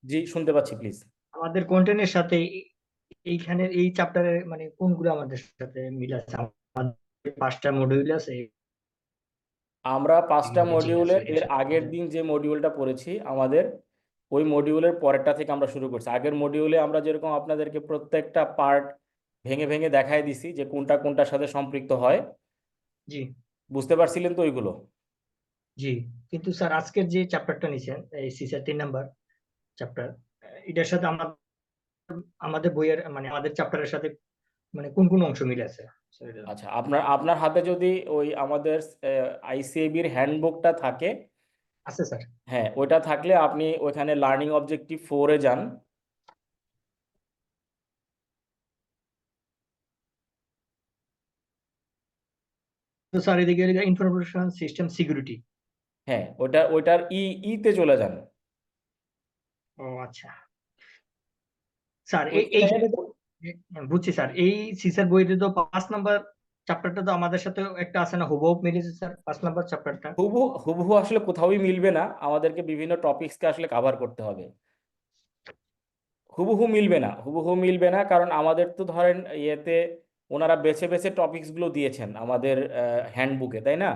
জি, শুনতে পাচ্ছি, প্লিজ। আমাদের কন্টেন্টের সাথে এইখানের এই চ্যাপ্টারের মানে কোনগুলো আমাদের সাথে মিল আছে? আমাদের 5টা মডিউল আছে, আমরা 5টা এগুলো যে আছে মডিউলের এটার এর সাথে আগের আমাদের। দিন যে মডিউলটা পড়েছি আমাদের, ওই মডিউলের পরেরটা থেকে আমরা শুরু করছি। আগের মডিউলে আমরা যেরকম আপনাদেরকে প্রত্যেকটা পার্ট ভেঙে ভেঙে দেখাই দিছি যে কোনটা কোনটার সাথে সম্পৃক্ত হয়, জি বুঝতে পারছিলেন তো ওইগুলো? জি। কিন্তু স্যার আজকের যে চ্যাপ্টারটা নিছেন, এই সিসার 3 নাম্বার চ্যাপ্টার, এটার সাথে আমাদের বইয়ের মানে আমাদের চ্যাপ্টারের সাথে মানে কোন কোন অংশ মিল আছে স্যার এটা? আচ্ছা, আপনার আপনার হাতে যদি ওই আমাদের আইসিএবির হ্যান্ডবুকটা থাকে, আছে স্যার। হ্যাঁ ওইটা থাকলে আপনি ওইখানে লার্নিং অবজেক্টিভ 4-এ যান। তো স্যার এদিকে ইনফরমেশন সিস্টেম সিকিউরিটি। হ্যাঁ, ওইটার ইতে চলে যান। ও আচ্ছা স্যার, ওইখানে এইখানে তো বুঝছি স্যার। এই সিসার বইতে তো 5 নাম্বার চ্যাপ্টারটা তো আমাদের সাথে একটা আছে না, হুবহু মিলেছে স্যার 5 নাম্বার চ্যাপ্টারটা। হুবহু হুবহু আসলে কোথাওই মিলবে না, আমাদেরকে বিভিন্ন টপিকসকে আসলে কাভার করতে হবে। হুবহু মিলবে না, হুবহু মিলবে না, কারণ আমাদের তো ধরেন ইয়েতে ওনারা বেছে বেছে টপিকসগুলো দিয়েছেন আমাদের হ্যান্ডবুকে, তাই না?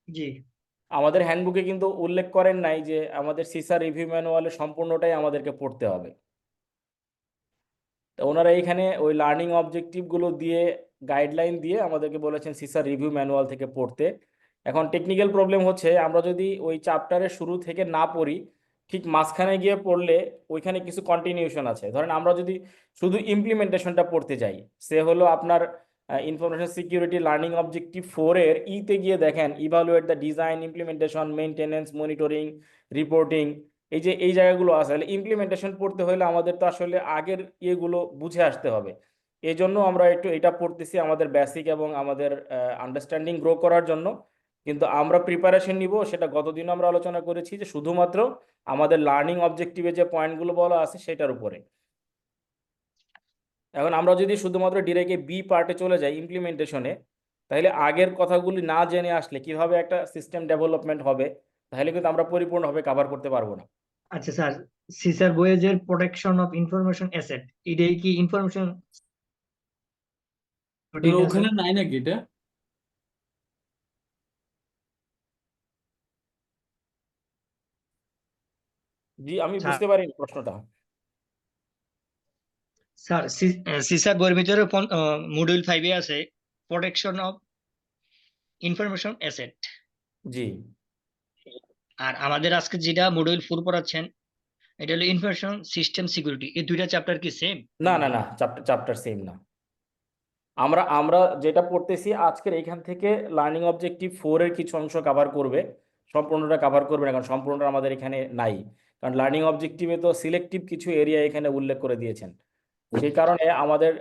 জি আমাদের হ্যান্ডবুকে কিন্তু উল্লেখ করেন নাই যে আমাদের সিসার রিভিউ ম্যানুয়ালে সম্পূর্ণটাই আমাদেরকে পড়তে হবে। তো ওনারা এইখানে ওই লার্নিং অবজেক্টিভগুলো দিয়ে, গাইডলাইন দিয়ে আমাদেরকে বলেছেন সিসার রিভিউ ম্যানুয়াল থেকে পড়তে। এখন টেকনিক্যাল প্রবলেম হচ্ছে, আমরা যদি ওই চ্যাপ্টারের শুরু থেকে না পড়ি, ঠিক মাঝখানে গিয়ে পড়লে ওইখানে কিছু কন্টিনিউশন আছে। ধরেন আমরা যদি শুধু ইমপ্লিমেন্টেশনটা পড়তে যাই, সে হলো আপনার ইনফরমেশন সিকিউরিটি লার্নিং অবজেক্টিভ 4-এর ইতে গিয়ে দেখেন evaluate the design, implementation, maintenance, monitoring, reporting, এই যে এই জায়গাগুলো আছে। তাহলে ইমপ্লিমেন্টেশন পড়তে হলে আমাদের তো আসলে আগের ইয়েগুলো বুঝে আসতে হবে। এই জন্য আমরা একটু এটা পড়তেছি আমাদের বেসিক এবং আমাদের আন্ডারস্ট্যান্ডিং গ্রো করার জন্য। কিন্তু আমরা প্রিপারেশন নিব, সেটা গতদিন আমরা আলোচনা করেছি, যে শুধুমাত্র আমাদের লার্নিং অবজেক্টিভে যে পয়েন্টগুলো বলা আছে সেটার উপরে। এখন আমরা যদি শুধুমাত্র ডিরেক্টলি বি পার্টে চলে যাই ইমপ্লিমেন্টেশনে, তাহলে আগের কথাগুলি না জেনে আসলে কিভাবে একটা সিস্টেম ডেভেলপমেন্ট হবে, তাহলে কিন্তু আমরা পরিপূর্ণভাবে কভার করতে পারবো না। আচ্ছা স্যার, সিসার বইয়ে যে প্রোটেকশন অফ ইনফরমেশন অ্যাসেট, এটাই কি ইনফরমেশন তাহলে সিকিউরিটি না স্যার? ওখানে নাই নাকি এটা? জি, আমি স্যার বুঝতে পারিনি প্রশ্নটা। স্যার, সিসার বইয়ের ভিতরে মডিউল 5-এ আছে প্রোটেকশন অফ ইনফরমেশন অ্যাসেট। জি, আর আমাদের আজকে যেটা মডিউল 4 পড়াচ্ছেন, এটা হলো ইনফরমেশন সিস্টেম সিকিউরিটি। এই দুইটা চ্যাপ্টার কি সেম না নাকি না না, আলাদা? চ্যাপ্টার চ্যাপ্টার সেম না। আমরা আমরা যেটা পড়তেছি আজকের এইখান থেকে লার্নিং অবজেক্টিভ 4-এর কিছু অংশ কভার করবে, সম্পূর্ণটা কভার করবে না, কারণ সম্পূর্ণটা আমাদের এখানে নাই। কারণ লার্নিং অবজেক্টিভে তো সিলেক্টিভ কিছু এরিয়া এখানে উল্লেখ করে দিয়েছেন। সেই কারণে আমাদের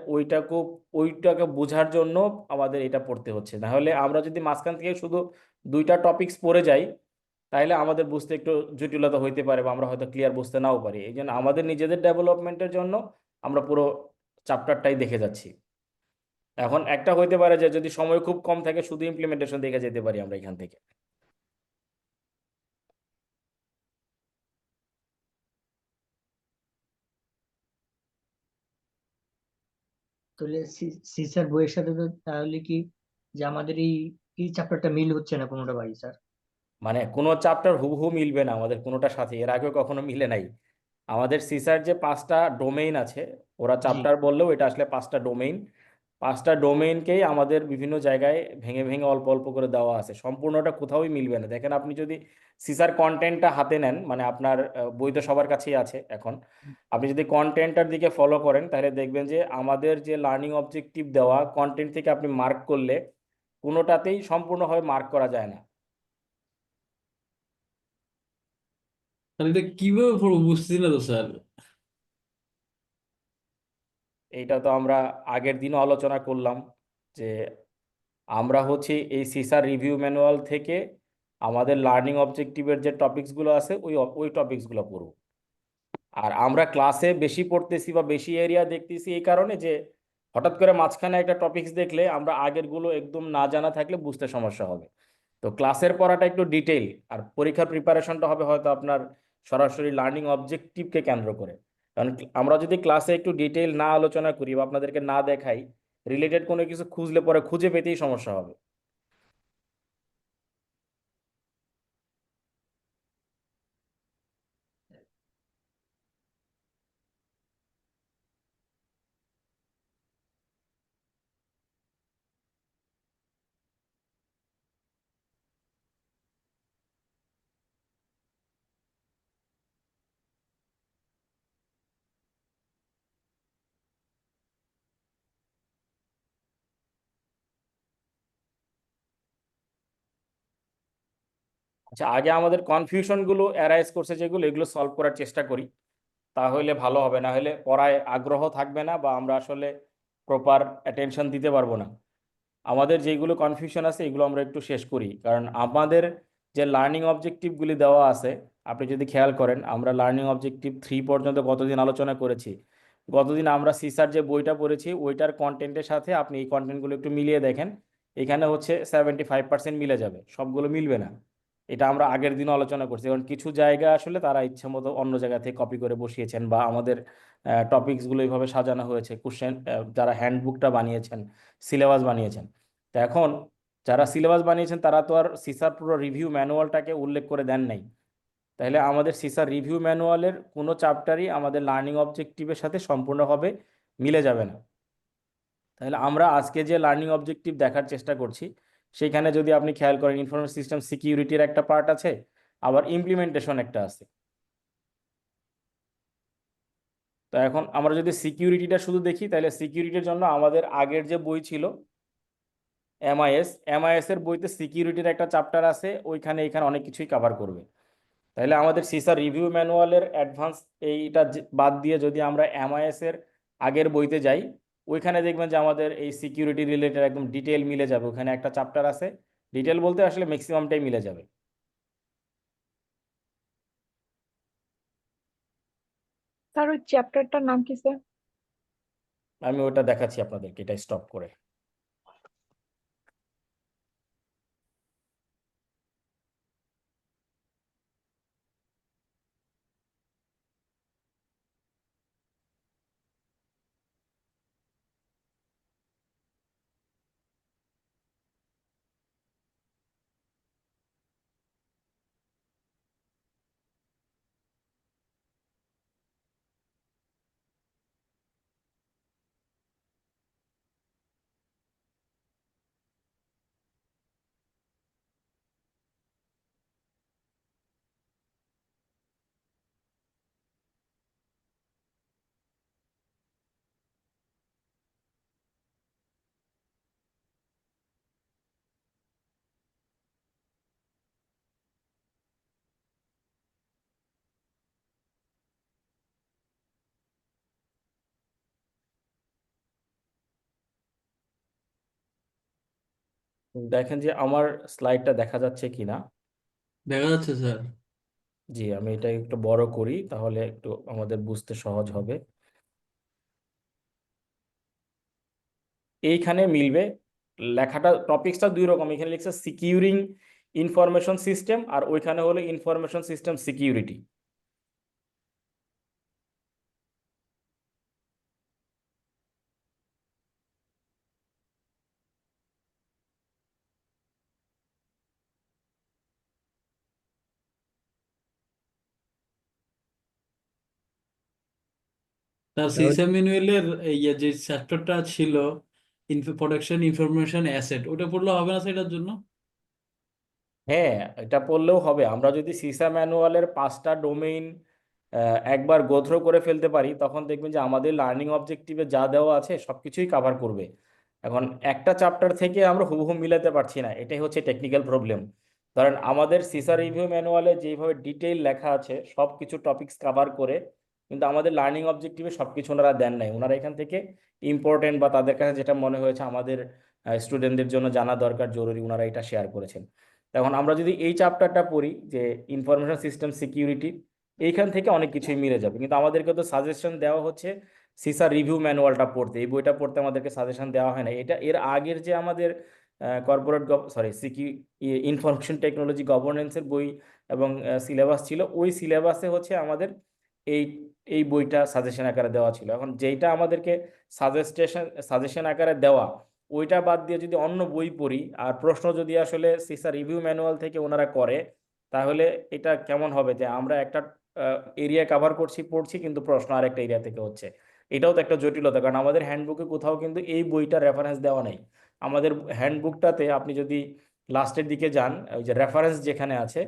ওইটাকে বোঝার জন্য আমাদের এটা পড়তে হচ্ছে। না হলে আমরা যদি মাঝখান থেকে শুধু দুইটা টপিকস পড়ে যাই, তাহলে আমাদের বুঝতে একটু জটিলতা হইতে পারে বা আমরা হয়তো ক্লিয়ার বুঝতে নাও পারি। এই জন্য আমাদের নিজেদের ডেভেলপমেন্টের জন্য আমরা পুরো চ্যাপ্টারটাই দেখে যাচ্ছি। এখন একটা হইতে পারে যে যদি সময় খুব কম থাকে, শুধু ইমপ্লিমেন্টেশন দেখে যেতে পারি আমরা এখান থেকে। তাহলে সিসার বইয়ের সাথে তো তাহলে কি যে আমাদের এই চ্যাপ্টারটা মিল হচ্ছে না কোনোটা, ভাই স্যার? মানে কোনো চ্যাপ্টার হুবহু মিলবে না আমাদের কোনোটার সাথে, এর আগেও কখনো মিলে নাই। আমাদের সিসার যে 5টা ডোমেইন আছে, ওরা জি চ্যাপ্টার বললেও এটা আসলে 5টা ডোমেইন। 5টা ডোমেইনকেই আমাদের বিভিন্ন জায়গায় ভেঙে ভেঙে অল্প অল্প করে দেওয়া আছে, সম্পূর্ণটা কোথাওই মিলবে না। দেখেন, আপনি যদি সিসার কন্টেন্টটা হাতে নেন, মানে আপনার বই তো সবার কাছেই আছে এখন, আপনি যদি কন্টেন্টটার দিকে ফলো করেন তাহলে দেখবেন যে আমাদের যে লার্নিং অবজেক্টিভ দেওয়া কন্টেন্ট থেকে আপনি মার্ক করলে কোনোটাতেই সম্পূর্ণভাবে মার্ক করা যায় না। তাহলে এটা কিভাবে পড়বো বুঝতেছি না তো স্যার। এইটা তো আমরা আগের দিনও আলোচনা করলাম যে আমরা হচ্ছে এই সিসার রিভিউ ম্যানুয়াল থেকে আমাদের লার্নিং অবজেক্টিভের যে টপিকসগুলো আছে ওই ওই টপিকসগুলো পড়ব। আর আমরা ক্লাসে বেশি পড়তেছি বা বেশি এরিয়া দেখতেছি এই কারণে যে হঠাৎ করে মাঝখানে একটা টপিকস দেখলে আমরা আগেরগুলো একদম না জানা থাকলে বুঝতে সমস্যা হবে। তো ক্লাসের পড়াটা একটু ডিটেইল, আর পরীক্ষার প্রিপারেশনটা হবে হয়তো আপনার সরাসরি লার্নিং অবজেক্টিভকে কেন্দ্র করে। কারণ আমরা যদি ক্লাসে একটু ডিটেইল না আলোচনা করি বা আপনাদেরকে না দেখাই, রিলেটেড কোনো কিছু খুঁজলে পরে খুঁজে পেতেই সমস্যা হবে। আচ্ছা, আগে আমাদের কনফিউশন গুলো অ্যারাইজ করছে যেগুলো, এগুলো সলভ করার চেষ্টা করি, তাহলে ভালো হবে। না হলে পড়ায় আগ্রহ থাকবে না বা আমরা আসলে প্রপার অ্যাটেনশন দিতে পারবো না। আমাদের যেগুলো কনফিউশন আছে এগুলো আমরা একটু শেষ করি, কারণ আমাদের যে লার্নিং অবজেক্টিভগুলি দেওয়া আছে, আপনি যদি খেয়াল করেন আমরা লার্নিং অবজেক্টিভ 3 পর্যন্ত গতদিন আলোচনা করেছি। গতদিন আমরা সিসার যে বইটা পড়েছি ওইটার কন্টেন্টের সাথে আপনি এই কন্টেন্টগুলো একটু মিলিয়ে দেখেন, এখানে হচ্ছে 75% মিলে যাবে, সবগুলো মিলবে না। এটা আমরা আগের দিনও আলোচনা করছি, কারণ কিছু জায়গা আসলে তারা ইচ্ছে মতো অন্য জায়গা থেকে কপি করে বসিয়েছেন, বা আমাদের টপিকসগুলো এইভাবে সাজানো হয়েছে, কোশ্চেন যারা হ্যান্ডবুকটা বানিয়েছেন, সিলেবাস বানিয়েছেন। তো এখন যারা সিলেবাস বানিয়েছেন তারা তো আর সিসার পুরো রিভিউ ম্যানুয়ালটাকে উল্লেখ করে দেন নাই। তাহলে আমাদের সিসার রিভিউ ম্যানুয়ালের কোনো চ্যাপ্টারই আমাদের লার্নিং অবজেক্টিভের সাথে সম্পূর্ণভাবে মিলে যাবে না। তাহলে আমরা আজকে যে লার্নিং অবজেক্টিভ দেখার চেষ্টা করছি, সেখানে যদি আপনি খেয়াল করেন ইনফরমেশন সিস্টেম সিকিউরিটির একটা পার্ট আছে, আবার ইমপ্লিমেন্টেশন একটা আছে। তো এখন আমরা যদি সিকিউরিটিটা শুধু দেখি, তাহলে সিকিউরিটির জন্য আমাদের আগের যে বই ছিল এমআইএস এর বইতে সিকিউরিটির একটা চ্যাপ্টার আছে, ওইখানে এখানে অনেক কিছুই কভার করবে। তাহলে আমাদের সিসার রিভিউ ম্যানুয়ালের অ্যাডভান্স এইটা বাদ দিয়ে যদি আমরা এমআইএস এর আগের বইতে যাই, ওইখানে দেখবেন যে আমাদের এই সিকিউরিটি রিলেটেড একদম ডিটেল মিলে যাবে। ওখানে একটা চ্যাপ্টার আছে, ডিটেল বলতে আসলে ম্যাক্সিমামটাই মিলে যাবে। স্যার ওই চ্যাপ্টারটার নাম কি স্যার? আমি ওটা দেখাচ্ছি আপনাদেরকে, এটা স্টপ করে। দেখেন যে আমার স্লাইডটা দেখা যাচ্ছে কিনা। দেখা যাচ্ছে স্যার। জি, আমি এটা একটু বড় করি তাহলে একটু আমাদের বুঝতে সহজ হবে। এইখানে মিলবে, লেখাটা টপিকসটা দুই রকম, এখানে লিখছে সিকিউরিং ইনফরমেশন সিস্টেম, আর ওইখানে হলো ইনফরমেশন সিস্টেম সিকিউরিটি। তার তাহলে সিসা ম্যানুয়ালের ইয়ে যে চ্যাপ্টারটা ছিল, প্রোডাকশন ইনফরমেশন অ্যাসেট, ওটা পড়লে হবে না সেটার জন্য? হ্যাঁ, এটা পড়লেও হবে। আমরা যদি সিসা ম্যানুয়ালের 5টা ডোমেইন একবার গোথ্রো করে ফেলতে পারি, তখন দেখবেন যে আমাদের লার্নিং অবজেক্টিভে যা দেওয়া আছে সবকিছুই কভার করবে। এখন একটা চ্যাপ্টার থেকে আমরা হুবহু মিলাতে পারছি না, এটাই হচ্ছে টেকনিক্যাল প্রবলেম। ধরেন আমাদের সিসা রিভিউ ম্যানুয়ালে যেভাবে ডিটেইল লেখা আছে সব কিছু টপিকস কভার করে, কিন্তু আমাদের লার্নিং অবজেক্টিভে সব কিছু ওনারা দেন নাই। ওনারা এখান থেকে ইম্পর্টেন্ট বা তাদের কাছে যেটা মনে হয়েছে আমাদের স্টুডেন্টদের জন্য জানা দরকার, জরুরি, ওনারা এটা শেয়ার করেছেন। তখন আমরা যদি এই চ্যাপ্টারটা পড়ি যে ইনফরমেশন সিস্টেম সিকিউরিটি, এইখান থেকে অনেক কিছুই মিলে যাবে। কিন্তু আমাদেরকে তো সাজেশন দেওয়া হচ্ছে সিসা রিভিউ ম্যানুয়ালটা পড়তে, এই বইটা পড়তে আমাদেরকে সাজেশন দেওয়া হয় না। এটা এর আগের যে আমাদের কর্পোরেট সরি ইনফরমেশন টেকনোলজি গভর্নেন্সের বই এবং সিলেবাস ছিল, ওই সিলেবাসে হচ্ছে আমাদের এই এই বইটা সাজেশন আকারে দেওয়া ছিল। এখন যেইটা আমাদেরকে সাজেশন আকারে দেওয়া, ওইটা বাদ দিয়ে যদি অন্য বই পড়ি আর প্রশ্ন যদি আসলে সিসা রিভিউ ম্যানুয়াল থেকে ওনারা করে, তাহলে এটা কেমন হবে যে আমরা একটা এরিয়া কভার করছি পড়ছি কিন্তু প্রশ্ন আরেকটা এরিয়া থেকে হচ্ছে। এটাও তো একটা জটিলতা, কারণ আমাদের হ্যান্ডবুকে কোথাও কিন্তু এই বইটা রেফারেন্স দেওয়া নেই। আমাদের হ্যান্ডবুকটাতে আপনি যদি লাস্টের দিকে যান, ওই যে রেফারেন্স যেখানে আছে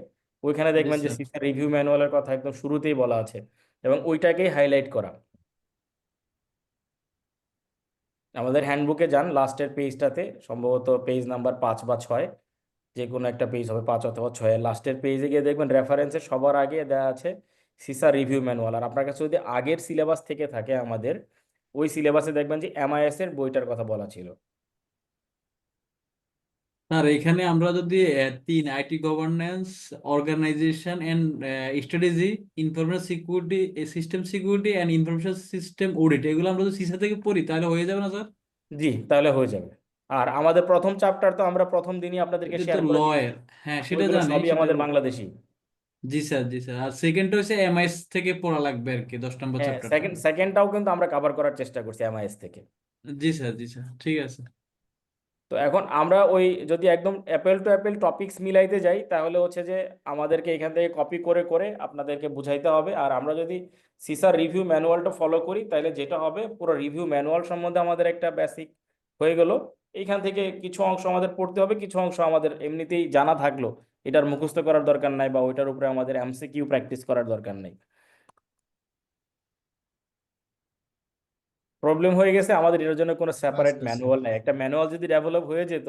ওইখানে জি দেখবেন যে স্যার। সিসা রিভিউ ম্যানুয়ালের কথা একদম শুরুতেই বলা আছে এবং ওইটাকেই হাইলাইট করা। আমাদের হ্যান্ডবুকে যান, লাস্টের পেজটাতে সম্ভবত পেজ নাম্বার 5 বা 6, যে কোনো একটা পেজ হবে 5 অথবা 6, লাস্টের পেজে গিয়ে দেখবেন রেফারেন্সে সবার আগে দেওয়া আছে সিসা রিভিউ ম্যানুয়াল। আর আপনার কাছে যদি আগের সিলেবাস থেকে থাকে আমাদের, ওই সিলেবাসে দেখবেন যে এমআইএস এর বইটার কথা বলা ছিল। স্যার এখানে আমরা যদি তিন IT governance, organisation and strategy, information security, system security and information system audit, এগুলো আমরা যদি সিসা থেকে পড়ি তাহলে হয়ে যাবে না স্যার? জি, তাহলে হয়ে যাবে। আর আমাদের প্রথম চ্যাপ্টার তো আমরা প্রথম দিনই আপনাদেরকে এটা তো শেয়ার করে দিয়েছি, লয়ের, হ্যাঁ সেটা ওইগুলো জানি সবই সেটা। আমাদের বাংলাদেশি। জি স্যার, জি স্যার। আর সেকেন্ডটা হচ্ছে এমআইএস থেকে পড়া লাগবে আর কি, 10 নম্বর হ্যাঁ, চ্যাপ্টারটা। সেকেন্ডটাও কিন্তু আমরা কভার করার চেষ্টা করছি এমআইএস থেকে। জি স্যার, জি স্যার, ঠিক আছে। তো এখন আমরা ওই যদি একদম অ্যাপেল টু অ্যাপেল টপিকস মিলাইতে যাই, তাহলে হচ্ছে যে আমাদেরকে এখান থেকে কপি করে করে আপনাদেরকে বুঝাইতে হবে। আর আমরা যদি সিসার রিভিউ ম্যানুয়ালটা ফলো করি, তাহলে যেটা হবে পুরো রিভিউ ম্যানুয়াল সম্বন্ধে আমাদের একটা বেসিক হয়ে গেল। এইখান থেকে কিছু অংশ আমাদের পড়তে হবে, কিছু অংশ আমাদের এমনিতেই জানা থাকলো, এটার মুখস্থ করার দরকার নাই বা ওইটার উপরে আমাদের এমসিকিউ প্র্যাকটিস করার দরকার নেই। প্রবলেম হয়ে গেছে আমাদের এর জন্য কোনো সেপারেট আচ্ছা আচ্ছা। ম্যানুয়াল নাই। একটা ম্যানুয়াল যদি ডেভেলপ হয়ে যেত,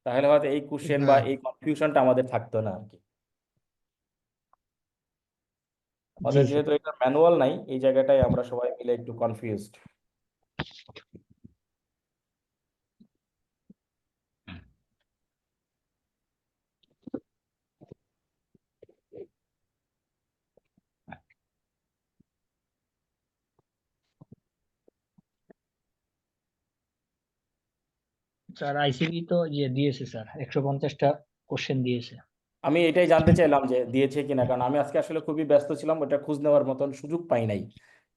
তাহলে হয়তো এই কোশ্চেন বা হ্যাঁ। এই কনফিউশনটা আমাদের থাকতো না আর কি। জি আমাদের স্যার। যেহেতু এটা ম্যানুয়াল নাই, এই জায়গাটায় আমরা সবাই মিলে একটু কনফিউজড। স্যার আইসিবি তো দিয়েছে স্যার, 150টা কোশ্চেন দিয়েছে। আমি এটাই জানতে চাইলাম যে দিয়েছে কিনা, কারণ আমি আজকে আসলে খুবই ব্যস্ত ছিলাম, ওটা খোঁজ নেওয়ার মতন সুযোগ পাই নাই।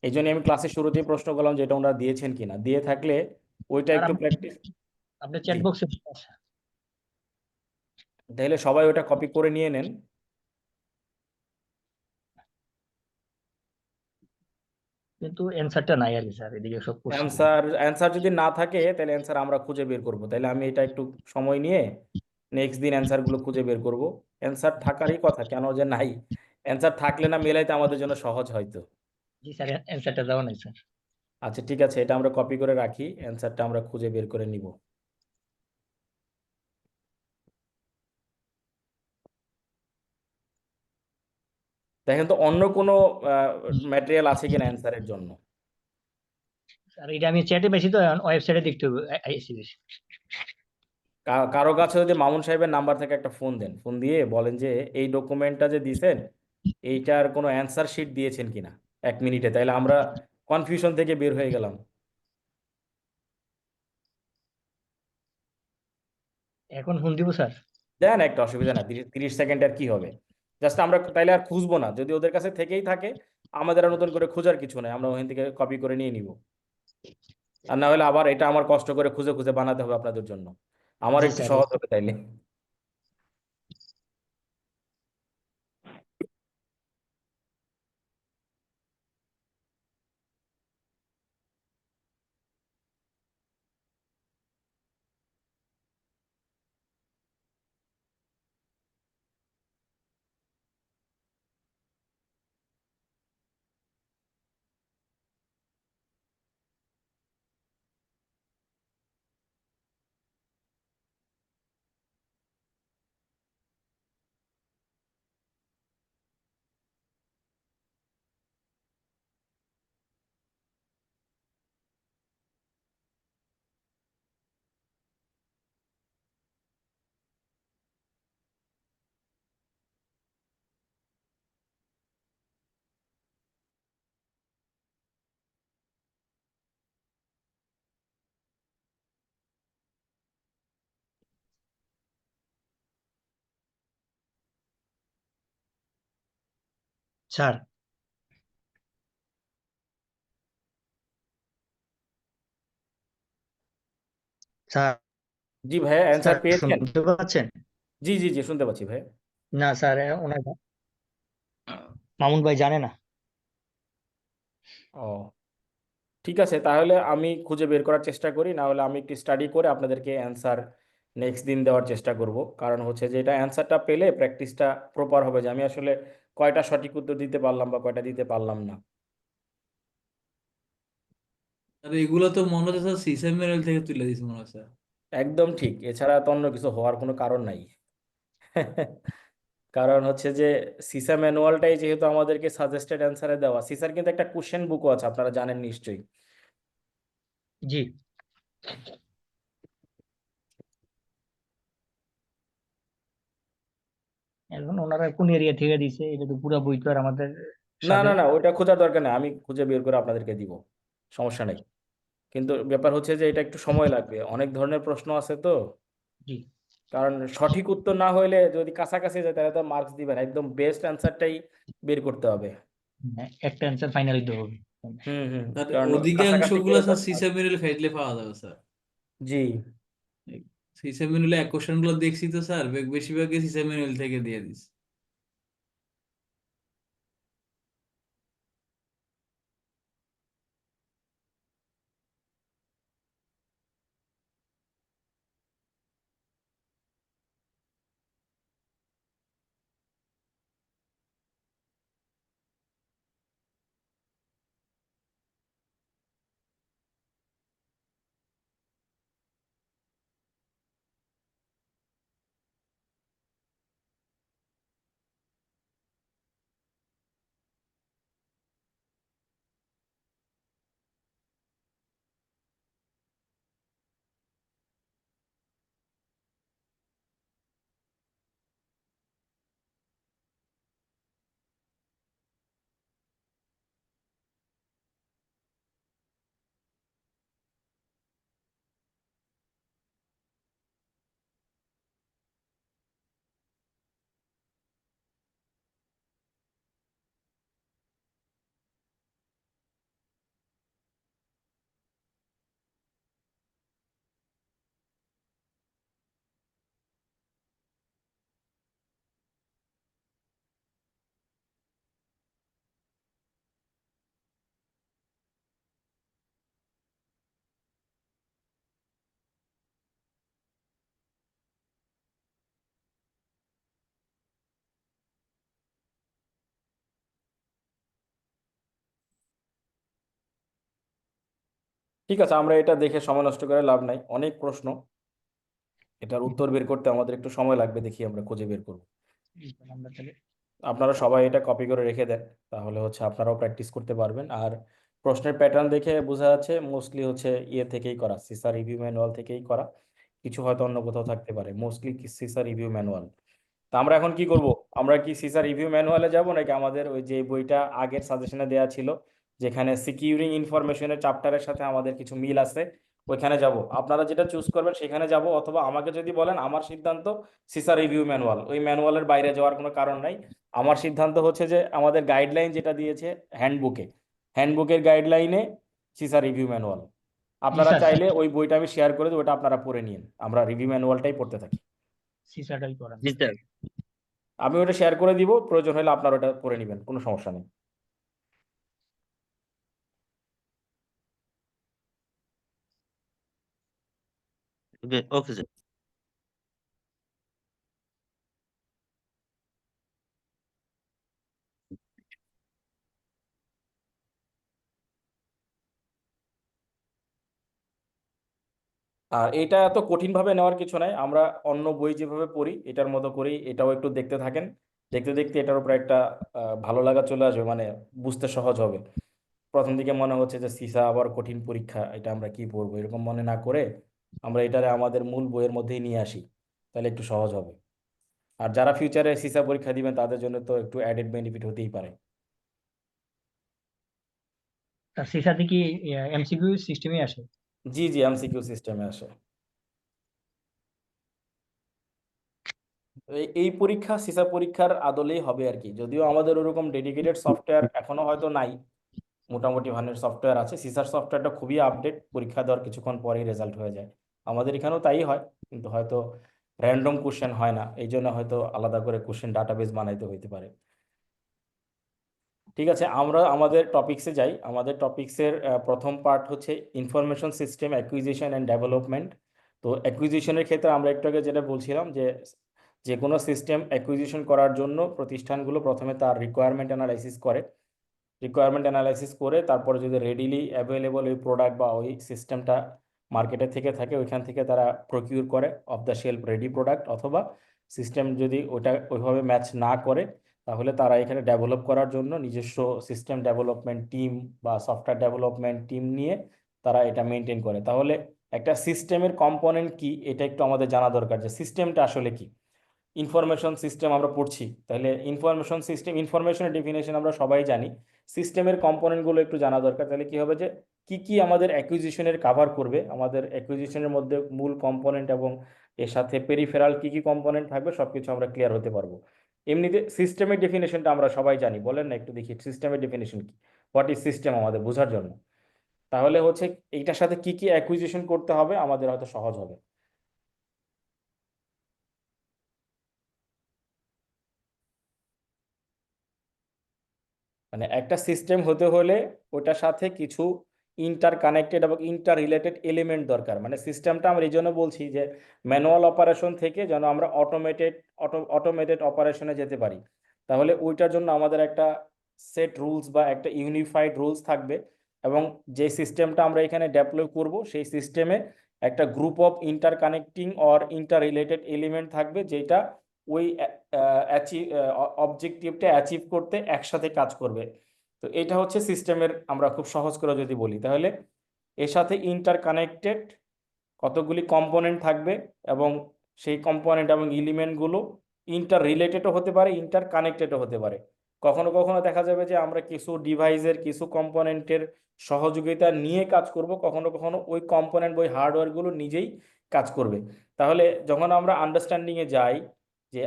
এই জন্য আমি ক্লাসের শুরুতেই প্রশ্ন করলাম যে এটা ওনারা দিয়েছেন কিনা, দিয়ে থাকলে ওইটা স্যার একটু প্র্যাকটিস। আপনার জি, চ্যাট বক্সে আছে, তাহলে সবাই ওটা কপি করে নিয়ে নেন। কিন্তু অ্যান্সারটা নাই আর কি স্যার, এদিকে সব কোশ্চেন। অ্যান্সার অ্যান্সার যদি না থাকে তাহলে অ্যান্সার আমরা খুঁজে বের করব। তাহলে আমি এটা একটু সময় নিয়ে নেক্সট দিন অ্যান্সারগুলো খুঁজে বের করব। অ্যান্সার থাকারই কথা, কেন যে নাই। অ্যান্সার থাকলে না মেলাইতে আমাদের জন্য সহজ হয়তো। জি স্যার, অ্যান্সারটা দেওয়া নাই স্যার। আচ্ছা ঠিক আছে, এটা আমরা কপি করে রাখি, অ্যান্সারটা আমরা খুঁজে বের করে নিব। দেখেন তো অন্য কোনো ম্যাটেরিয়াল আছে কিনা অ্যান্সারের জন্য। স্যার এটা আমি চ্যাটে বেশি, তো ওয়েবসাইটে দেখতে হবে আইসিবি। কারো কাছে যদি মামুন সাহেবের নাম্বার থেকে একটা ফোন দেন, ফোন দিয়ে বলেন যে এই ডকুমেন্টটা যে দিছেন এইটার কোনো অ্যান্সার শিট দিয়েছেন কিনা 1 মিনিটে, তাইলে আমরা কনফিউশন থেকে বের হয়ে গেলাম। এখন ফোন দিব স্যার? দেন, একটা অসুবিধা না, 30 30 সেকেন্ড আর কি হবে। জাস্ট আমরা তাইলে আর খুঁজবো না, যদি ওদের কাছে থেকেই থাকে আমাদের আর নতুন করে খোঁজার কিছু নাই, আমরা ওখান থেকে কপি করে নিয়ে নিব। আর না হলে আবার এটা আমার কষ্ট করে খুঁজে খুঁজে বানাতে হবে আপনাদের জন্য, আমার জি একটু স্যার। সহজ হবে তাইলে। স্যার স্যার জি ভাইয়া, স্যার অ্যান্সার পেয়েছেন? শুনতে পাচ্ছেন? জি জি জি, শুনতে পাচ্ছি ভাই। না স্যার, ওনার মামুন ভাই জানে না। ও, ঠিক আছে, তাহলে আমি খুঁজে বের করার চেষ্টা করি, না হলে আমি একটু স্টাডি করে আপনাদেরকে অ্যান্সার নেক্সট দিন দেওয়ার চেষ্টা করব। কারণ হচ্ছে যে এটা অ্যান্সারটা পেলে প্র্যাকটিসটা প্রপার হবে, যে আমি আসলে কয়টা সঠিক উত্তর দিতে পারলাম বা কয়টা দিতে পারলাম না। আর এগুলো তো মনে হচ্ছে স্যার সিসএমএল থেকে তুলে দিছে মনে হচ্ছে। একদম ঠিক, এছাড়া তো অন্য কিছু হওয়ার কোনো কারণ নাই। কারণ হচ্ছে যে সিসা ম্যানুয়ালটাই যেহেতু আমাদেরকে সাজেস্টেড অ্যান্সারে দেওয়া, সিসার কিন্তু একটা কোশ্চেন বুকও আছে, আপনারা জানেন নিশ্চয়ই। জি, এখন ওনারা কোন এরিয়া থেকে দিছে এটা তো পুরো বই তো আর আমাদের না সাথে। না না, ওইটা খোঁজার দরকার নেই, আমি খুঁজে বের করে আপনাদেরকে দিব, সমস্যা নেই। কিন্তু ব্যাপার হচ্ছে যে এটা একটু সময় লাগবে, অনেক ধরনের প্রশ্ন আছে তো। জি, কারণ সঠিক উত্তর না হইলে, যদি কাছাকাছি যায় তাহলে তো মার্কস দিবেন, একদম বেস্ট অ্যান্সারটাই বের করতে হবে। হ্যাঁ, একটা অ্যান্সার ফাইনাল দিতে হবে। হুম হুম, তার কারণ অধিকাংশ কাছাকাছি গুলো গেলে তো স্যার সিসএমএল ফাইলে পাওয়া যাবে স্যার। জি। সিসএমএল এক কোশ্চেন গুলো দেখছি তো স্যার, বেশিরভাগই সিসএমএল থেকে দিয়ে দিস। ঠিক আছে, আমরা এটা দেখে সময় নষ্ট করে লাভ নাই, অনেক প্রশ্ন, এটার উত্তর বের করতে আমাদের একটু সময় লাগবে, দেখি আমরা খুঁজে বের করব। আমরা তাহলে আপনারা সবাই এটা কপি করে রেখে দেন, তাহলে হচ্ছে আপনারাও প্র্যাকটিস করতে পারবেন। আর প্রশ্নের প্যাটার্ন দেখে বোঝা যাচ্ছে মোস্টলি হচ্ছে ইয়ে থেকেই করা, সিসা রিভিউ ম্যানুয়াল থেকেই করা, কিছু হয়তো অন্য কোথাও থাকতে পারে, মোস্টলি সিসা রিভিউ ম্যানুয়াল। তা আমরা এখন কি করব? আমরা কি সিসা রিভিউ ম্যানুয়ালে যাব, নাকি আমাদের ওই যে বইটা আগের সাজেশনে দেওয়া ছিল, যেখানে সিকিউরিং ইনফরমেশনের চ্যাপ্টারের সাথে আমাদের কিছু মিল আছে, ওইখানে যাব? আপনারা যেটা চুজ করবেন সেখানে যাব, অথবা আমাকে যদি বলেন, আমার সিদ্ধান্ত সিসা রিভিউ ম্যানুয়াল, ওই ম্যানুয়ালের বাইরে যাওয়ার কোনো কারণ নাই। আমার সিদ্ধান্ত হচ্ছে যে আমাদের গাইডলাইন যেটা দিয়েছে হ্যান্ডবুকে, হ্যান্ডবুকের গাইডলাইনে সিসা রিভিউ ম্যানুয়াল। জি আপনারা স্যার, চাইলে ওই বইটা আমি শেয়ার করে দেবো, ওটা আপনারা পড়ে নিন, আমরা রিভিউ ম্যানুয়ালটাই পড়তে থাকি। সিসাটাই করান। জি স্যার। আমি ওটা শেয়ার করে দিব, প্রয়োজন হলে আপনার ওটা পড়ে নেবেন, কোনো সমস্যা নেই। ওকে ওকে স্যার। আর এটা এত কঠিন ভাবে নেওয়ার কিছু নাই, আমরা অন্য বই যেভাবে পড়ি এটার মতো করেই এটাও একটু দেখতে থাকেন, দেখতে দেখতে এটার উপর একটা ভালো লাগা চলে আসবে, মানে বুঝতে সহজ হবে। প্রথম দিকে মনে হচ্ছে যে সিসা আবার কঠিন পরীক্ষা, এটা আমরা কি পড়বো, এরকম মনে না করে আমরা এটারে আমাদের মূল বইয়ের মধ্যেই নিয়ে আসি, তাহলে একটু সহজ হবে। আর যারা ফিউচারে সিসা পরীক্ষা দিবেন তাদের জন্য তো একটু অ্যাডেড বেনিফিট হতেই পারে। তার সিসাতে কি এমসিকিউ সিস্টেমে আসে? জি জি, এমসিকিউ সিস্টেমে আসে। এই পরীক্ষা সিসা পরীক্ষার আদলেই হবে আর কি, যদিও আমাদের ওরকম ডেডিকেটেড সফটওয়্যার এখনো হয়তো নাই। মোটামুটি ভানের সফটওয়্যার আছে, সিসার সফটওয়্যারটা খুবই আপডেট, পরীক্ষা দেওয়ার কিছুক্ষণ পরেই রেজাল্ট হয়ে যায়। আমাদের এখানেও তাই হয়, কিন্তু হয়তো র্যান্ডম কোশ্চেন হয় না, এই জন্য হয়তো আলাদা করে কোশ্চেন ডাটাবেস বানাইতে হইতে পারে। ঠিক আছে, আমরা আমাদের টপিকসে যাই। আমাদের টপিকসের প্রথম পার্ট হচ্ছে information system acquisition and development. তো অ্যাকুইজিশনের ক্ষেত্রে আমরা একটু আগে যেটা বলছিলাম যে যে কোনো সিস্টেম অ্যাকুইজিশন করার জন্য প্রতিষ্ঠানগুলো প্রথমে তার রিকোয়ারমেন্ট অ্যানালাইসিস করে। রিকোয়ারমেন্ট অ্যানালাইসিস করে তারপরে যদি রেডিলি অ্যাভেলেবল ওই প্রোডাক্ট বা ওই সিস্টেমটা মার্কেটে থেকে থাকে, ওইখান থেকে তারা প্রকিউর করে of the shelf ready product, অথবা সিস্টেম যদি ওটা ওইভাবে ম্যাচ না করে তাহলে তারা এখানে ডেভেলপ করার জন্য নিজস্ব সিস্টেম ডেভেলপমেন্ট টিম বা সফটওয়্যার ডেভেলপমেন্ট টিম নিয়ে তারা এটা মেনটেন করে। তাহলে একটা সিস্টেমের কম্পোনেন্ট কি এটা একটু আমাদের জানা দরকার, যে সিস্টেমটা আসলে কি। ইনফরমেশন সিস্টেম আমরা পড়ছি, তাহলে ইনফরমেশন সিস্টেম, ইনফরমেশনের ডেফিনেশন আমরা সবাই জানি, সিস্টেমের কম্পোনেন্টগুলো একটু জানা দরকার। তাহলে কি হবে, যে কি কি আমাদের অ্যাকুইজিশনের কাভার করবে, আমাদের অ্যাকুইজিশনের মধ্যে মূল কম্পোনেন্ট এবং এর সাথে পেরিফেরাল কি কি কম্পোনেন্ট থাকবে সবকিছু আমরা ক্লিয়ার হতে পারবো। এমনিতে সিস্টেমের ডেফিনেশনটা আমরা সবাই জানি, বলেন না একটু দেখি সিস্টেমের ডেফিনেশন কি, হোয়াট ইজ সিস্টেম আমাদের বোঝার জন্য। তাহলে হচ্ছে এইটার সাথে কি কি অ্যাকুইজিশন করতে হবে আমাদের হয়তো সহজ হবে। মানে একটা সিস্টেম হতে হলে ওটার সাথে কিছু ইন্টার কানেক্টেড এবং ইন্টার রিলেটেড এলিমেন্ট দরকার। মানে সিস্টেমটা আমরা এই জন্য বলছি যে ম্যানুয়াল অপারেশন থেকে যেন আমরা অটোমেটেড অপারেশনে যেতে পারি। তাহলে ওইটার জন্য আমাদের একটা সেট রুলস বা একটা ইউনিফাইড রুলস থাকবে, এবং যে সিস্টেমটা আমরা এখানে ডেপ্লয় করব সেই সিস্টেমে একটা group of inter connecting or inter related element থাকবে, যেটা ওই অবজেক্টিভটা অ্যাচিভ করতে একসাথে কাজ করবে। তো এটা হচ্ছে সিস্টেমের, আমরা খুব সহজ করে যদি বলি তাহলে এর সাথে ইন্টার কানেক্টেড কতগুলি কম্পোনেন্ট থাকবে, এবং সেই কম্পোনেন্ট এবং এলিমেন্টগুলো ইন্টার রিলেটেডও হতে পারে, ইন্টার কানেক্টেডও হতে পারে। কখনো কখনো দেখা যাবে যে আমরা কিছু ডিভাইসের কিছু কম্পোনেন্টের সহযোগিতা নিয়ে কাজ করব, কখনো কখনো ওই কম্পোনেন্ট ওই হার্ডওয়্যারগুলো নিজেই কাজ করবে। তাহলে যখন আমরা আন্ডারস্ট্যান্ডিংয়ে যাই যে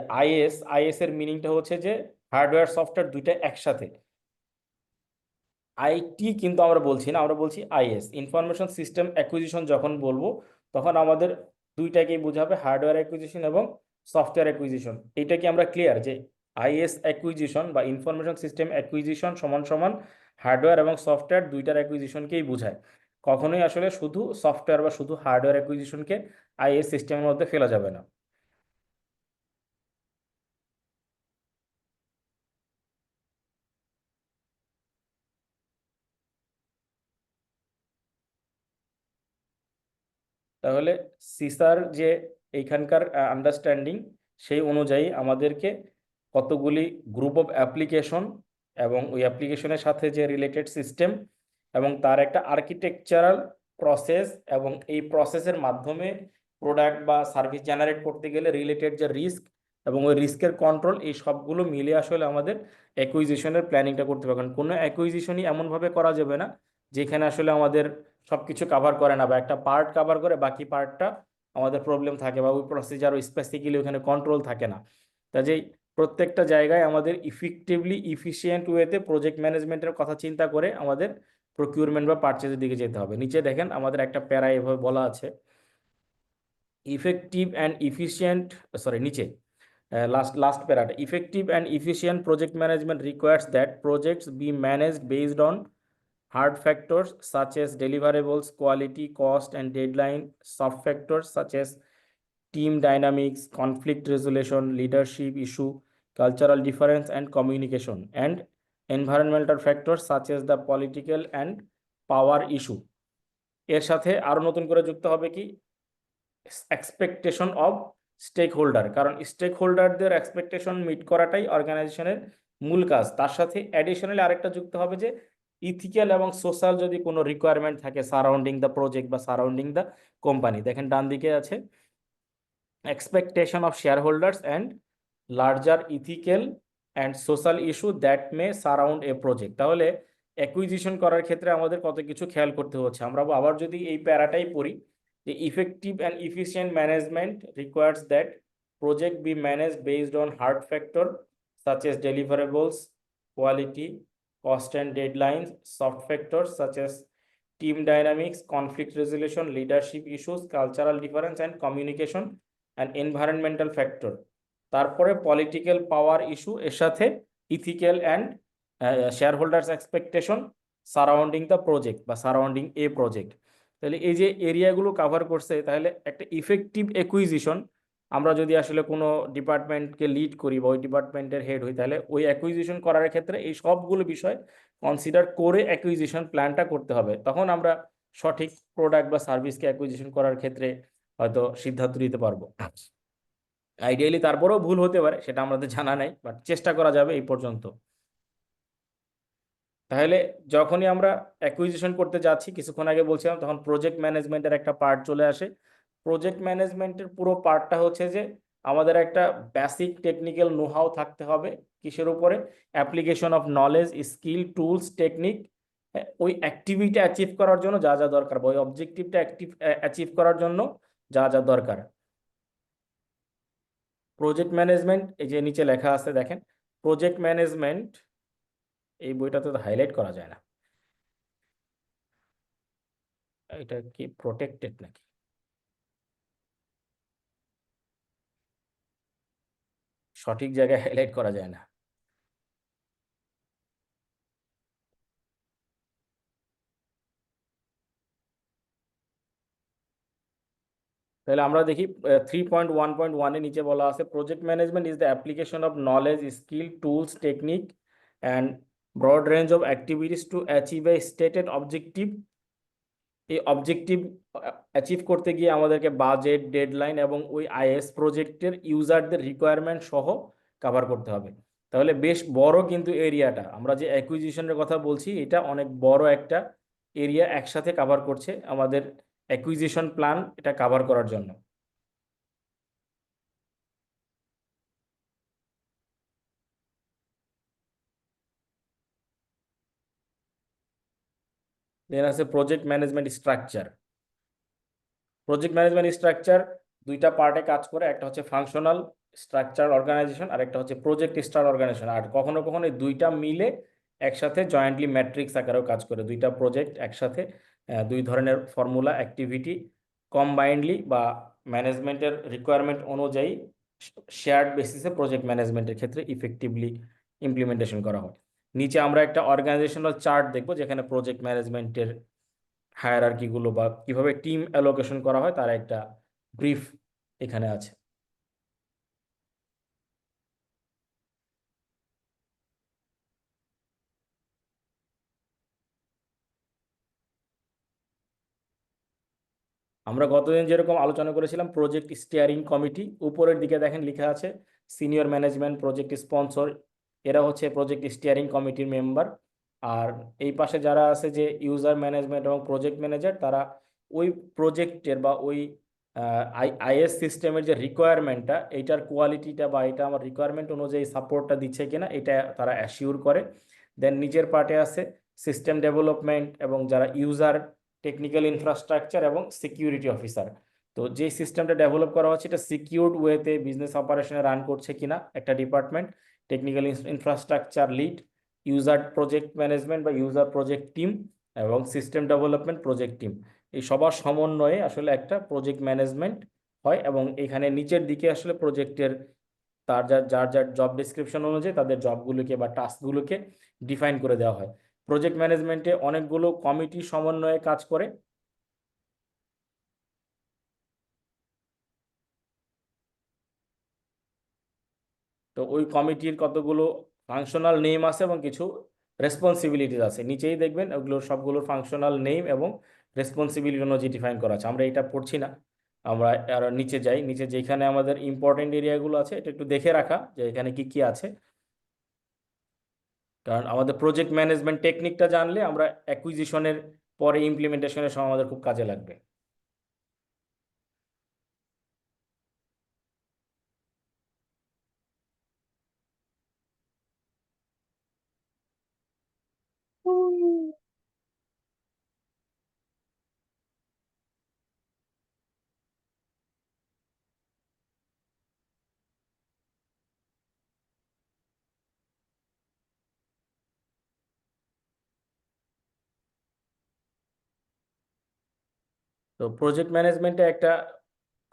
আইএস এর মিনিংটা হচ্ছে যে হার্ডওয়্যার সফটওয়্যার দুইটা একসাথে। আইটি কিন্তু আমরা বলছি না, আমরা বলছি আইএস, ইনফরমেশন সিস্টেম অ্যাকুইজিশন যখন বলবো তখন আমাদের দুইটাকেই বোঝাবে, হার্ডওয়্যার অ্যাকুইজিশন এবং সফটওয়্যার অ্যাকুইজিশন। এইটা কি আমরা ক্লিয়ার যে আইএস অ্যাকুইজিশন বা ইনফরমেশন সিস্টেম অ্যাকুইজিশন সমান সমান হার্ডওয়্যার এবং সফটওয়্যার দুইটার অ্যাকুইজিশনকেই বোঝায়। কখনোই আসলে শুধু সফটওয়্যার বা শুধু হার্ডওয়্যার অ্যাকুইজিশনকে আইএস সিস্টেমের মধ্যে ফেলা যাবে না। তাহলে সিসার যে এইখানকার আন্ডারস্ট্যান্ডিং, সেই অনুযায়ী আমাদেরকে কতগুলি গ্রুপ অফ অ্যাপ্লিকেশন এবং ওই অ্যাপ্লিকেশনের সাথে যে রিলেটেড সিস্টেম এবং তার একটা আর্কিটেকচারাল প্রসেস, এবং এই প্রসেসের মাধ্যমে প্রোডাক্ট বা সার্ভিস জেনারেট করতে গেলে রিলেটেড যে রিস্ক এবং ওই রিস্কের কন্ট্রোল, এই সবগুলো মিলে আসলে আমাদের অ্যাকুইজিশনের প্ল্যানিংটা করতে হবে। কারণ কোনো অ্যাকুইজিশনই এমনভাবে করা যাবে না যেখানে আসলে আমাদের সবকিছু কাভার করে না, বা একটা পার্ট কাভার করে বাকি পার্টটা আমাদের প্রবলেম থাকে, বা ওই প্রসিজার ওই স্পেসিফিক্যালি ওখানে কন্ট্রোল থাকে না। কাজেই প্রত্যেকটা জায়গায় আমাদের ইফেক্টিভলি ইফিশিয়েন্ট ওয়েতে প্রজেক্ট ম্যানেজমেন্টের কথা চিন্তা করে আমাদের প্রকিউরমেন্ট বা পারচেজের দিকে যেতে হবে। নিচে দেখেন আমাদের একটা প্যারা এভাবে বলা আছে, ইফেক্টিভ অ্যান্ড ইফিশিয়েন্ট, সরি নিচে লাস্ট প্যারাটা, effective and efficient project management requires that projects be managed based on hard factors such as deliverables, quality, cost, and deadline; soft factors such as team dynamics, conflict resolution, leadership issue, cultural difference, and communication; and environmental factors such as the political and power issue। এর সাথে আরো নতুন করে যুক্ত হবে কি, expectation of stake holder, কারণ stake হোল্ডারদের এক্সপেকটেশন মিট করাটাই অর্গানাইজেশনের মূল কাজ। তার সাথে অ্যাডিশনালি আরেকটা যুক্ত হবে যে ইথিক্যাল এবং সোশ্যাল যদি কোনো রিকোয়ারমেন্ট থাকে সারাউন্ডিং দ্য প্রজেক্ট বা সারাউন্ডিং দ্য কোম্পানি। দেখেন ডান দিকে আছে expectation of share holders and larger ethical and social issue that may surround A project. তাহলে অ্যাকুইজিশন করার ক্ষেত্রে আমাদের কত কিছু খেয়াল করতে হচ্ছে। আমরা আবার যদি এই প্যারাটাই পড়ি, যে effective and efficient management requires that project be managed based on hard factor such as deliverables, quality, cost and deadlines, soft factors such as team dynamics, conflict resolution, leadership issues, cultural difference and communication, and environmental factor. তারপরে political power issue, এর সাথে ethical and share holders expectation surrounding the project বা surrounding এ project. তাহলে এই যে এরিয়াগুলো cover করছে, তাহলে একটা ইফেক্টিভ অ্যাকুইজিশন, আমরা যদি আসলে কোনো ডিপার্টমেন্টকে লিড করি বা ওই ডিপার্টমেন্টের হেড হই, তাহলে ওই অ্যাকুইজিশন করার ক্ষেত্রে এই সবগুলো বিষয় কনসিডার করে অ্যাকুইজিশন প্ল্যানটা করতে হবে। তখন আমরা সঠিক প্রোডাক্ট বা সার্ভিসকে অ্যাকুইজিশন করার ক্ষেত্রে হয়তো সিদ্ধান্ত নিতে পারবো। আইডিয়ালি তারপরেও ভুল হতে পারে, সেটা আমাদের জানা নাই, বাট চেষ্টা করা যাবে এই পর্যন্ত। তাহলে যখনই আমরা অ্যাকুইজিশন করতে যাচ্ছি, কিছুক্ষণ আগে বলছিলাম, তখন প্রজেক্ট ম্যানেজমেন্টের একটা পার্ট চলে আসে। প্রজেক্ট ম্যানেজমেন্টের পুরো পার্টটা হচ্ছে যে আমাদের একটা বেসিক টেকনিক্যাল নোহাউ থাকতে হবে। কিসের উপরে? Application of knowledge, skill, tools, technique, ওই অ্যাক্টিভিটি অ্যাচিভ করার জন্য যা যা দরকার, বা ওই অবজেক্টিভটা অ্যাচিভ করার জন্য যা যা দরকার। প্রজেক্ট ম্যানেজমেন্ট, এই যে নিচে লেখা আছে দেখেন, প্রজেক্ট ম্যানেজমেন্ট, এই বইটাতে তো হাইলাইট করা যায় না, এটা কি প্রোটেক্টেড নাকি? সঠিক জায়গায় হাইলাইট করা যায় না। তাহলে আমরা দেখি 3.1.1 এর নিচে বলা আছে, project management is the application of knowledge, skill, tools, technique and broad range of activities to achieve a stated objective. এই অবজেক্টিভ অ্যাচিভ করতে গিয়ে আমাদেরকে বাজেট, ডেডলাইন এবং ওই আইএস প্রজেক্টের ইউজারদের রিকোয়ারমেন্ট সহ কভার করতে হবে। তাহলে বেশ বড় কিন্তু এরিয়াটা, আমরা যে অ্যাকুইজিশনের কথা বলছি, এটা অনেক বড় একটা এরিয়া একসাথে কভার করছে আমাদের অ্যাকুইজিশন প্ল্যান, এটা কভার করার জন্য। দেন আছে project management structure. Project management structure দুইটা পার্টে কাজ করে, একটা হচ্ছে ফাংশনাল স্ট্রাকচার অর্গানাইজেশন, আর একটা হচ্ছে প্রজেক্ট স্টার অর্গানাইজেশন। আর কখনো কখনো এই দুইটা মিলে একসাথে জয়েন্টলি ম্যাট্রিক্স আকারেও কাজ করে। দুইটা প্রজেক্ট একসাথে, দুই ধরনের ফর্মুলা অ্যাক্টিভিটি কম্বাইন্ডলি বা ম্যানেজমেন্টের রিকোয়ারমেন্ট অনুযায়ী শেয়ার্ড বেসিসে প্রজেক্ট ম্যানেজমেন্টের ক্ষেত্রে ইফেক্টিভলি ইমপ্লিমেন্টেশন করা হয়। নিচে আমরা একটা অর্গানাইজেশনাল চার্ট দেখবো, যেখানে প্রজেক্ট ম্যানেজমেন্টের হায়ারার্কিগুলো বা কিভাবে টিম অ্যালোকেশন করা হয় তার একটা ব্রিফ এখানে আছে। আমরা গতদিন যেরকম আলোচনা করেছিলাম প্রজেক্ট স্টিয়ারিং কমিটি, উপরের দিকে দেখেন লেখা আছে সিনিয়র ম্যানেজমেন্ট, প্রজেক্ট স্পন্সর, এরা হচ্ছে প্রজেক্ট স্টিয়ারিং কমিটির মেম্বার। আর এই পাশে যারা আছে যে ইউজার ম্যানেজমেন্ট এবং প্রজেক্ট ম্যানেজার, তারা ওই প্রজেক্টের বা ওই আইএস সিস্টেমের যে রিকোয়ারমেন্টটা, এইটার কোয়ালিটিটা বা এটা আমার রিকোয়ারমেন্ট অনুযায়ী সাপোর্টটা দিচ্ছে কিনা, এটা তারা অ্যাসিওর করে। দেন নিচের পার্টে আছে সিস্টেম ডেভেলপমেন্ট এবং যারা ইউজার, টেকনিক্যাল ইনফ্রাস্ট্রাকচার এবং সিকিউরিটি অফিসার। তো যে সিস্টেমটা ডেভেলপ করা হচ্ছে এটা সিকিউরড ওয়েতে বিজনেস অপারেশনে রান করছে কিনা একটা department, technical infrastructure lead, user project management বা ইউজার প্রজেক্ট টিম এবং সিস্টেম ডেভেলপমেন্ট প্রজেক্ট টিম, এই সবার সমন্বয়ে আসলে একটা প্রজেক্ট ম্যানেজমেন্ট হয়। এবং এখানে নিচের দিকে আসলে প্রজেক্টের তার যার যার যার জব ডিসক্রিপশন অনুযায়ী তাদের জবগুলোকে বা টাস্কগুলোকে ডিফাইন করে দেওয়া হয়। প্রজেক্ট ম্যানেজমেন্টে অনেকগুলো কমিটি সমন্বয়ে কাজ করে। তো ওই কমিটির কতগুলো ফাংশনাল নেম আছে এবং কিছু রেসপন্সিবিলিটিস আছে, নিচেই দেখবেন ওগুলোর সবগুলোর ফাংশনাল নেম এবং রেসপন্সিবিলিটি অনুযায়ী ডিফাইন করা আছে। আমরা এটা পড়ছি না, আমরা আর নিচে যাই। নিচে যেখানে আমাদের ইম্পর্টেন্ট এরিয়াগুলো আছে এটা একটু দেখে রাখা যে এখানে কি কি আছে, কারণ আমাদের প্রজেক্ট ম্যানেজমেন্ট টেকনিকটা জানলে আমরা অ্যাকুইজিশনের পরে ইমপ্লিমেন্টেশনের সময় আমাদের খুব কাজে লাগবে। উম, তো প্রজেক্ট ম্যানেজমেন্টে একটা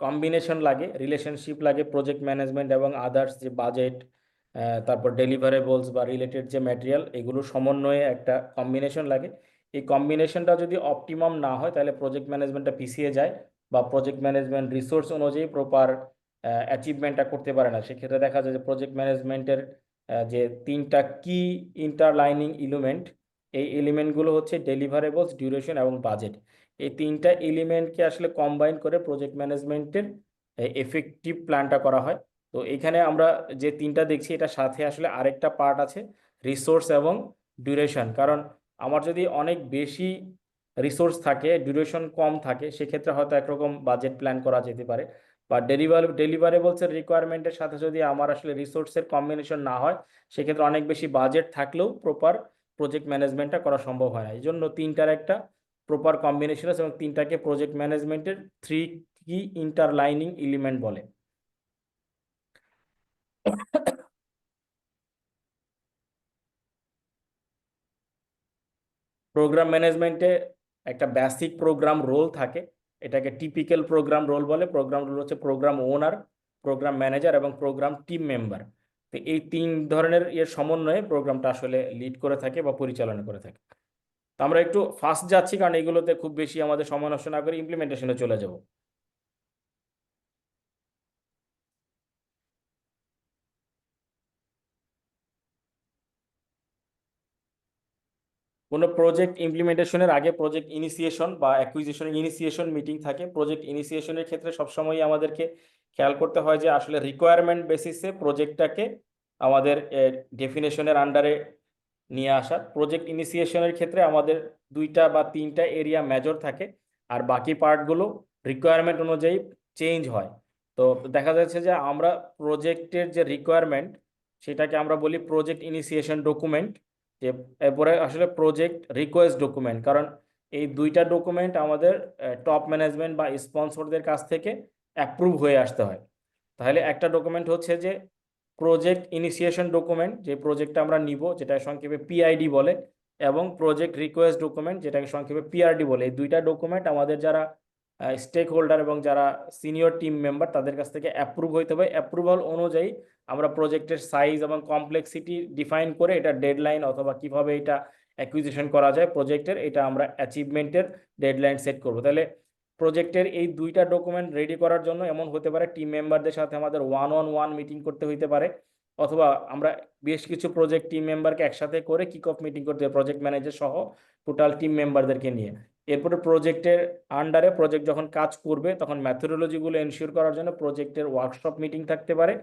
কম্বিনেশন লাগে, রিলেশনশিপ লাগে প্রজেক্ট ম্যানেজমেন্ট এবং আদার্স, যে বাজেট, তারপর ডেলিভারেবলস বা রিলেটেড যে ম্যাটেরিয়াল, এগুলো সমন্বয়ে একটা কম্বিনেশন লাগে। এই কম্বিনেশনটা যদি অপটিমাম না হয় তাহলে প্রজেক্ট ম্যানেজমেন্টটা পিছিয়ে যায়, বা প্রজেক্ট ম্যানেজমেন্ট রিসোর্স অনুযায়ী প্রপার অ্যাচিভমেন্টটা করতে পারে না। সেক্ষেত্রে দেখা যায় যে প্রজেক্ট ম্যানেজমেন্টের যে তিনটা কি ইন্টারলাইনিং এলিমেন্ট, এই এলিমেন্টগুলো হচ্ছে ডেলিভারেবলস, ডিউরেশন এবং বাজেট। এই তিনটা এলিমেন্টকে আসলে কম্বাইন করে প্রজেক্ট ম্যানেজমেন্টের এফেক্টিভ প্ল্যানটা করা হয়। তো এখানে আমরা যে তিনটা দেখছি, এটা সাথে আসলে আরেকটা পার্ট আছে, রিসোর্স এবং ডিউরেশন। কারণ আমার যদি অনেক বেশি রিসোর্স থাকে, ডিউরেশন কম থাকে, সেক্ষেত্রে হয়তো একরকম বাজেট প্ল্যান করা যেতে পারে। বা ডেলিভারেবলসের রিকোয়ারমেন্টের সাথে যদি আমার আসলে রিসোর্সের কম্বিনেশন না হয়, সেক্ষেত্রে অনেক বেশি বাজেট থাকলেও প্রপার প্রজেক্ট ম্যানেজমেন্টটা করা সম্ভব হয় না। এই জন্য তিনটার একটা প্রপার কম্বিনেশন আছে, এবং তিনটাকে প্রজেক্ট ম্যানেজমেন্টের থ্রি কি ইন্টারলাইনিং এলিমেন্ট বলে। প্রোগ্রাম ম্যানেজমেন্টে একটা বেসিক প্রোগ্রাম রোল থাকে, এটাকে টিপিক্যাল প্রোগ্রাম রোল বলে। প্রোগ্রাম রোল হচ্ছে প্রোগ্রাম ওনার, প্রোগ্রাম ম্যানেজার এবং প্রোগ্রাম টিম মেম্বার। তো এই তিন ধরনের সমন্বয়ে প্রোগ্রামটা আসলে লিড করে থাকে বা পরিচালনা করে থাকে। তো আমরা একটু ফাস্ট যাচ্ছি, কারণ এগুলোতে খুব বেশি আমাদের সময় নষ্ট না করে ইমপ্লিমেন্টেশনে চলে যাব। কোনো প্রজেক্ট ইমপ্লিমেন্টেশনের আগে প্রজেক্ট ইনিশিয়েশন বা অ্যাকুইজিশনের ইনিশিয়েশন মিটিং থাকে। প্রজেক্ট ইনিশিয়েশনের ক্ষেত্রে সবসময় আমাদেরকে খেয়াল করতে হয় যে আসলে রিকোয়ারমেন্ট বেসিসে প্রজেক্টটাকে আমাদের ডেফিনেশনের আন্ডারে নিয়ে আসা। প্রজেক্ট ইনিশিয়েশনের ক্ষেত্রে আমাদের দুইটা বা তিনটা এরিয়া মেজর থাকে, আর বাকি পার্টগুলো রিকোয়ারমেন্ট অনুযায়ী চেঞ্জ হয়। তো দেখা যাচ্ছে যে আমরা প্রজেক্টের যে রিকোয়ারমেন্ট, সেটাকে আমরা বলি প্রজেক্ট ইনিশিয়েশন ডকুমেন্ট। যে এরপরে আসলে প্রজেক্ট রিকোয়েস্ট ডকুমেন্ট, কারণ এই দুইটা ডকুমেন্ট আমাদের টপ ম্যানেজমেন্ট বা স্পন্সরদের কাছ থেকে অ্যাপ্রুভ হয়ে আসতে হয়। তাহলে একটা ডকুমেন্ট হচ্ছে যে প্রজেক্ট ইনিশিয়েশন ডকুমেন্ট, যে প্রজেক্টটা আমরা নিব, যেটা সংক্ষেপে পিআইডি বলে, এবং প্রজেক্ট রিকোয়েস্ট ডকুমেন্ট, যেটাকে সংক্ষেপে পিআরডি বলে। এই দুইটা ডকুমেন্ট আমাদের যারা স্টেক হোল্ডার এবং যারা সিনিয়র টিম মেম্বার, তাদের কাছ থেকে অ্যাপ্রুভ হইতে হবে। অ্যাপ্রুভাল অনুযায়ী আমরা প্রজেক্টের সাইজ এবং কমপ্লেক্সিটি ডিফাইন করে এটা ডেডলাইন অথবা কিভাবে এটা অ্যাকুইজিশন করা যায় প্রজেক্টের, এটা আমরা অ্যাচিভমেন্টের ডেডলাইন সেট করবো। তাহলে প্রজেক্টের এই দুইটা ডকুমেন্ট রেডি করার জন্য এমন হতে পারে টিম মেম্বারদের সাথে আমাদের ওয়ান অন ওয়ান মিটিং করতে হইতে পারে, অথবা আমরা বেশ কিছু প্রজেক্ট টিম মেম্বারকে একসাথে করে কিক অফ মিটিং করতে হবে, প্রজেক্ট ম্যানেজার সহ টোটাল টিম মেম্বারদেরকে নিয়ে। এরপরে প্রজেক্টের আন্ডারে প্রজেক্ট যখন কাজ করবে, তখন ম্যাথোডোলজিগুলো এনশিওর করার জন্য প্রজেক্টের ওয়ার্কশপ মিটিং থাকতে পারে।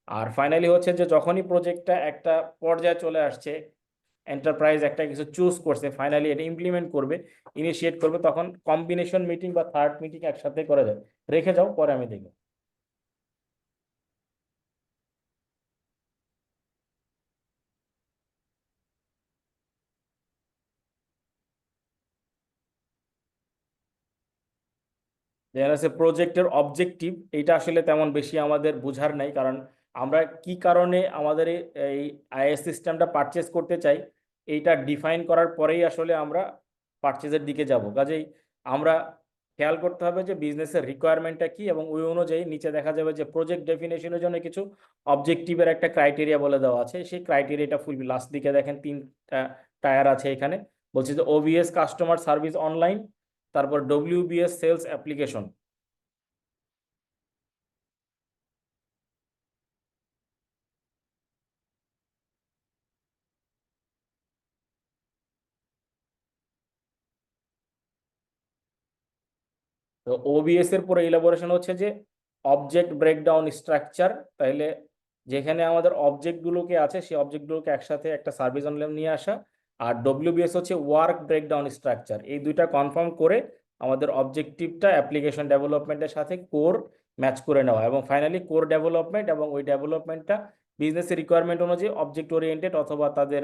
আর ফাইনালি হচ্ছে যে যখনই প্রজেক্টটা একটা পর্যায়ে চলে আসছে, এন্টারপ্রাইজ একটা কিছু চুজ করছে, ফাইনালি এটা ইমপ্লিমেন্ট করবে, ইনিশিয়েট করবে, তখন কম্বিনেশন মিটিং বা থার্ড মিটিং একসাথে করে যায়। রেখে যাও, পরে আমি দেখবো। দেখা যাচ্ছে প্রজেক্টের অবজেক্টিভ, এইটা আসলে তেমন বেশি আমাদের বোঝার নাই, কারণ আমরা কি কারণে আমাদের এই আইএস সিস্টেমটা পারচেজ করতে চাই, এইটা ডিফাইন করার পরেই আসলে আমরা পারচেজের দিকে যাব। কাজেই আমরা খেয়াল করতে হবে যে বিজনেসের রিকোয়ারমেন্টটা কি, এবং ওই অনুযায়ী নিচে দেখা যাবে যে প্রজেক্ট ডেফিনেশনের জন্য কিছু অবজেক্টিভের একটা ক্রাইটেরিয়া বলে দেওয়া আছে। সেই ক্রাইটেরিয়াটা ফুলবি লাস্ট দিকে দেখেন, তিনটা টায়ার আছে এখানে। বলছি যে ওবিএস কাস্টমার সার্ভিস অনলাইন, তারপর ডব্লিউবিএস সেলস অ্যাপ্লিকেশন। তো ওবিএস এর পরে ইলাবোরেশন হচ্ছে যে অবজেক্ট ব্রেকডাউন স্ট্রাকচার। তাহলে যেখানে আমাদের অবজেক্টগুলোকে আছে, সেই অবজেক্টগুলোকে একসাথে একটা সার্ভিস অনলাইন নিয়ে আসা। আর ডব্লিউবিএস হচ্ছে ওয়ার্ক ব্রেকডাউন স্ট্রাকচার। এই দুইটা কনফার্ম করে আমাদের অবজেক্টিভটা অ্যাপ্লিকেশন ডেভেলপমেন্টের সাথে কোর ম্যাচ করে নেওয়া, এবং ফাইনালি কোর ডেভেলপমেন্ট, এবং ওই ডেভেলপমেন্টটা বিজনেসের রিকোয়ারমেন্ট অনুযায়ী অবজেক্ট ওরিয়েন্টেড অথবা তাদের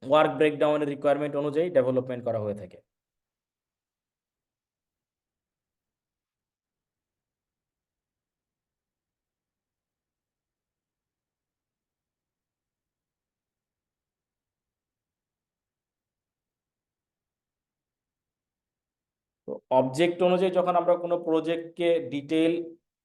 ওয়ার্ক ব্রেকডাউনের রিকোয়ারমেন্ট অনুযায়ী ডেভেলপমেন্ট করা হয়ে থাকে। তো অবজেক্ট অনুযায়ী যখন আমরা কোনো প্রজেক্টকে ডিটেল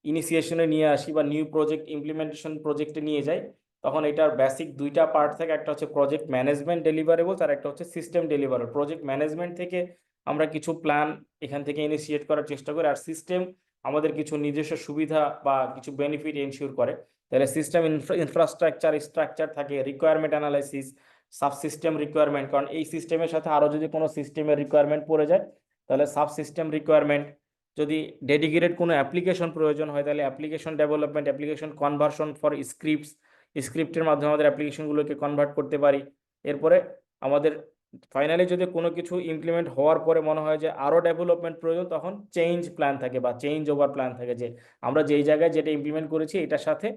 ইনিশিয়েশনে নিয়ে আসি বা নিউ প্রজেক্ট ইমপ্লিমেন্টেশন প্রজেক্টে নিয়ে যাই, তখন এটার বেসিক দুইটা পার্ট থাকে, একটা হচ্ছে প্রজেক্ট ম্যানেজমেন্ট ডেলিভারেবলস আর একটা হচ্ছে সিস্টেম ডেলিভারেবল। প্রজেক্ট ম্যানেজমেন্ট থেকে আমরা কিছু প্ল্যান এখান থেকে ইনিশিয়েট করার চেষ্টা করি, আর সিস্টেম আমাদের কিছু নিজস্ব সুবিধা বা কিছু বেনিফিট এনশিওর করে। তাহলে সিস্টেম ইনফ্রাস্ট্রাকচার স্ট্রাকচার থাকে, রিকোয়ারমেন্ট অ্যানালাইসিস, সাবসিস্টেম রিকোয়ারমেন্ট, কারণ এই সিস্টেমের সাথে আরো যদি কোনো সিস্টেমের রিকোয়ারমেন্ট পড়ে যায় তাহলে সাবসিস্টেম রিকোয়ারমেন্ট, যদি ডেডিকেটেড কোনো অ্যাপ্লিকেশন প্রয়োজন হয় তাহলে application development, application conversion for স্ক্রিপ্টের মাধ্যমে আমাদের অ্যাপ্লিকেশনগুলোকে কনভার্ট করতে পারি। এরপরে আমাদের ফাইনালি যদি কোনো কিছু ইমপ্লিমেন্ট হওয়ার পরে মনে হয় যে আরও ডেভেলপমেন্ট প্রয়োজন, তখন চেঞ্জ প্ল্যান থাকে বা চেঞ্জ ওভার প্ল্যান থাকে, যে আমরা যেই জায়গায় যেটা ইমপ্লিমেন্ট করেছি এটার সাথে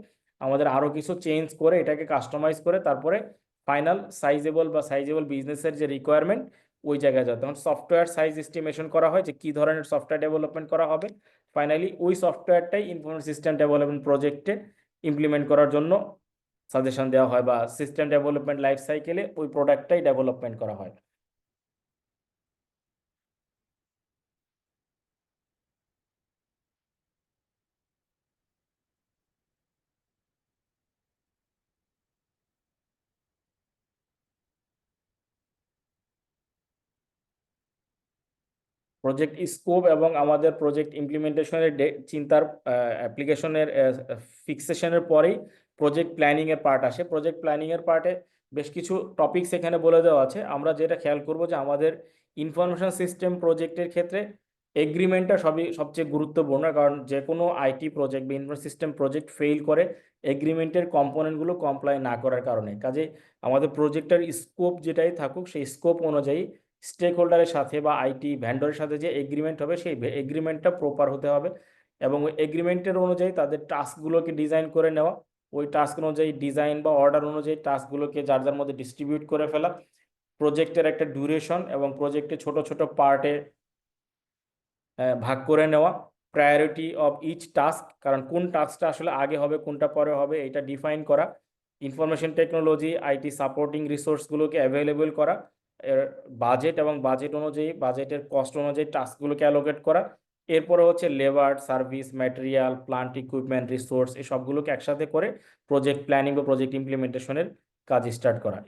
আমাদের আরও কিছু চেঞ্জ করে এটাকে কাস্টমাইজ করে তারপরে ফাইনাল সাইজেবল বিজনেসের যে রিকোয়ারমেন্ট ওই জায়গায় যায়, তখন সফটওয়্যার সাইজ এস্টিমেশন করা হয় যে কী ধরনের সফটওয়্যার ডেভেলপমেন্ট করা হবে। ফাইনালি ওই সফটওয়্যারটাই ইনফরমেশন সিস্টেম ডেভেলপমেন্ট প্রজেক্টে ইমপ্লিমেন্ট করার জন্য সাজেশন দেওয়া হয়, বা সিস্টেম ডেভেলপমেন্ট লাইফ সাইকেলে ওই প্রোডাক্টটাই ডেভেলপমেন্ট করা হয়। প্রজেক্ট স্কোপ এবং আমাদের প্রজেক্ট ইমপ্লিমেন্টেশনের চিন্তার অ্যাপ্লিকেশনের ফিক্সেশনের পরেই প্রজেক্ট প্ল্যানিং এর পার্ট আসে। প্রজেক্ট প্ল্যানিং এর পার্টে বেশ কিছু টপিকস এখানে বলে দেওয়া আছে। আমরা যেটা খেয়াল করব যে আমাদের ইনফরমেশন সিস্টেম প্রজেক্টের ক্ষেত্রে এগ্রিমেন্টটা সবচেয়ে গুরুত্বপূর্ণ, কারণ যে কোনো আইটি প্রজেক্ট বা ইনফরমেশন সিস্টেম প্রজেক্ট ফেল করে এগ্রিমেন্টের কম্পোনেন্টগুলো কমপ্লাই না করার কারণে। কাজে আমাদের প্রজেক্টের স্কোপ যেটাই থাকুক সেই স্কোপ অনুযায়ী স্টেক হোল্ডারের সাথে বা আইটি ভ্যান্ডরের সাথে যে এগ্রিমেন্ট হবে সেই এগ্রিমেন্টটা প্রপার হতে হবে, এবং ওই এগ্রিমেন্টের অনুযায়ী তাদের টাস্কগুলোকে ডিজাইন করে নেওয়া, ওই টাস্ক অনুযায়ী ডিজাইন বা অর্ডার অনুযায়ী টাস্কগুলোকে যার যার মধ্যে ডিস্ট্রিবিউট করে ফেলা, প্রজেক্টের একটা ডিউরেশন এবং প্রজেক্টে ছোট ছোট পার্টে ভাগ করে নেওয়া, প্রায়োরিটি অফ ইচ টাস্ক, কারণ কোন টাস্কটা আসলে আগে হবে কোনটা পরে হবে এটা ডিফাইন করা, ইনফরমেশন টেকনোলজি আইটি সাপোর্টিং রিসোর্সগুলোকে অ্যাভেলেবল করা, বাজেট এবং বাজেট অনুযায়ী বাজেটের কস্ট অনুযায়ী টাস্কগুলোকে অ্যালোকেট করা, এরপরে হচ্ছে labour, service, material, plant equipment, resource, এই সবগুলোকে একসাথে করে প্রজেক্ট প্ল্যানিং বা প্রজেক্ট ইমপ্লিমেন্টেশনের কাজ স্টার্ট করা।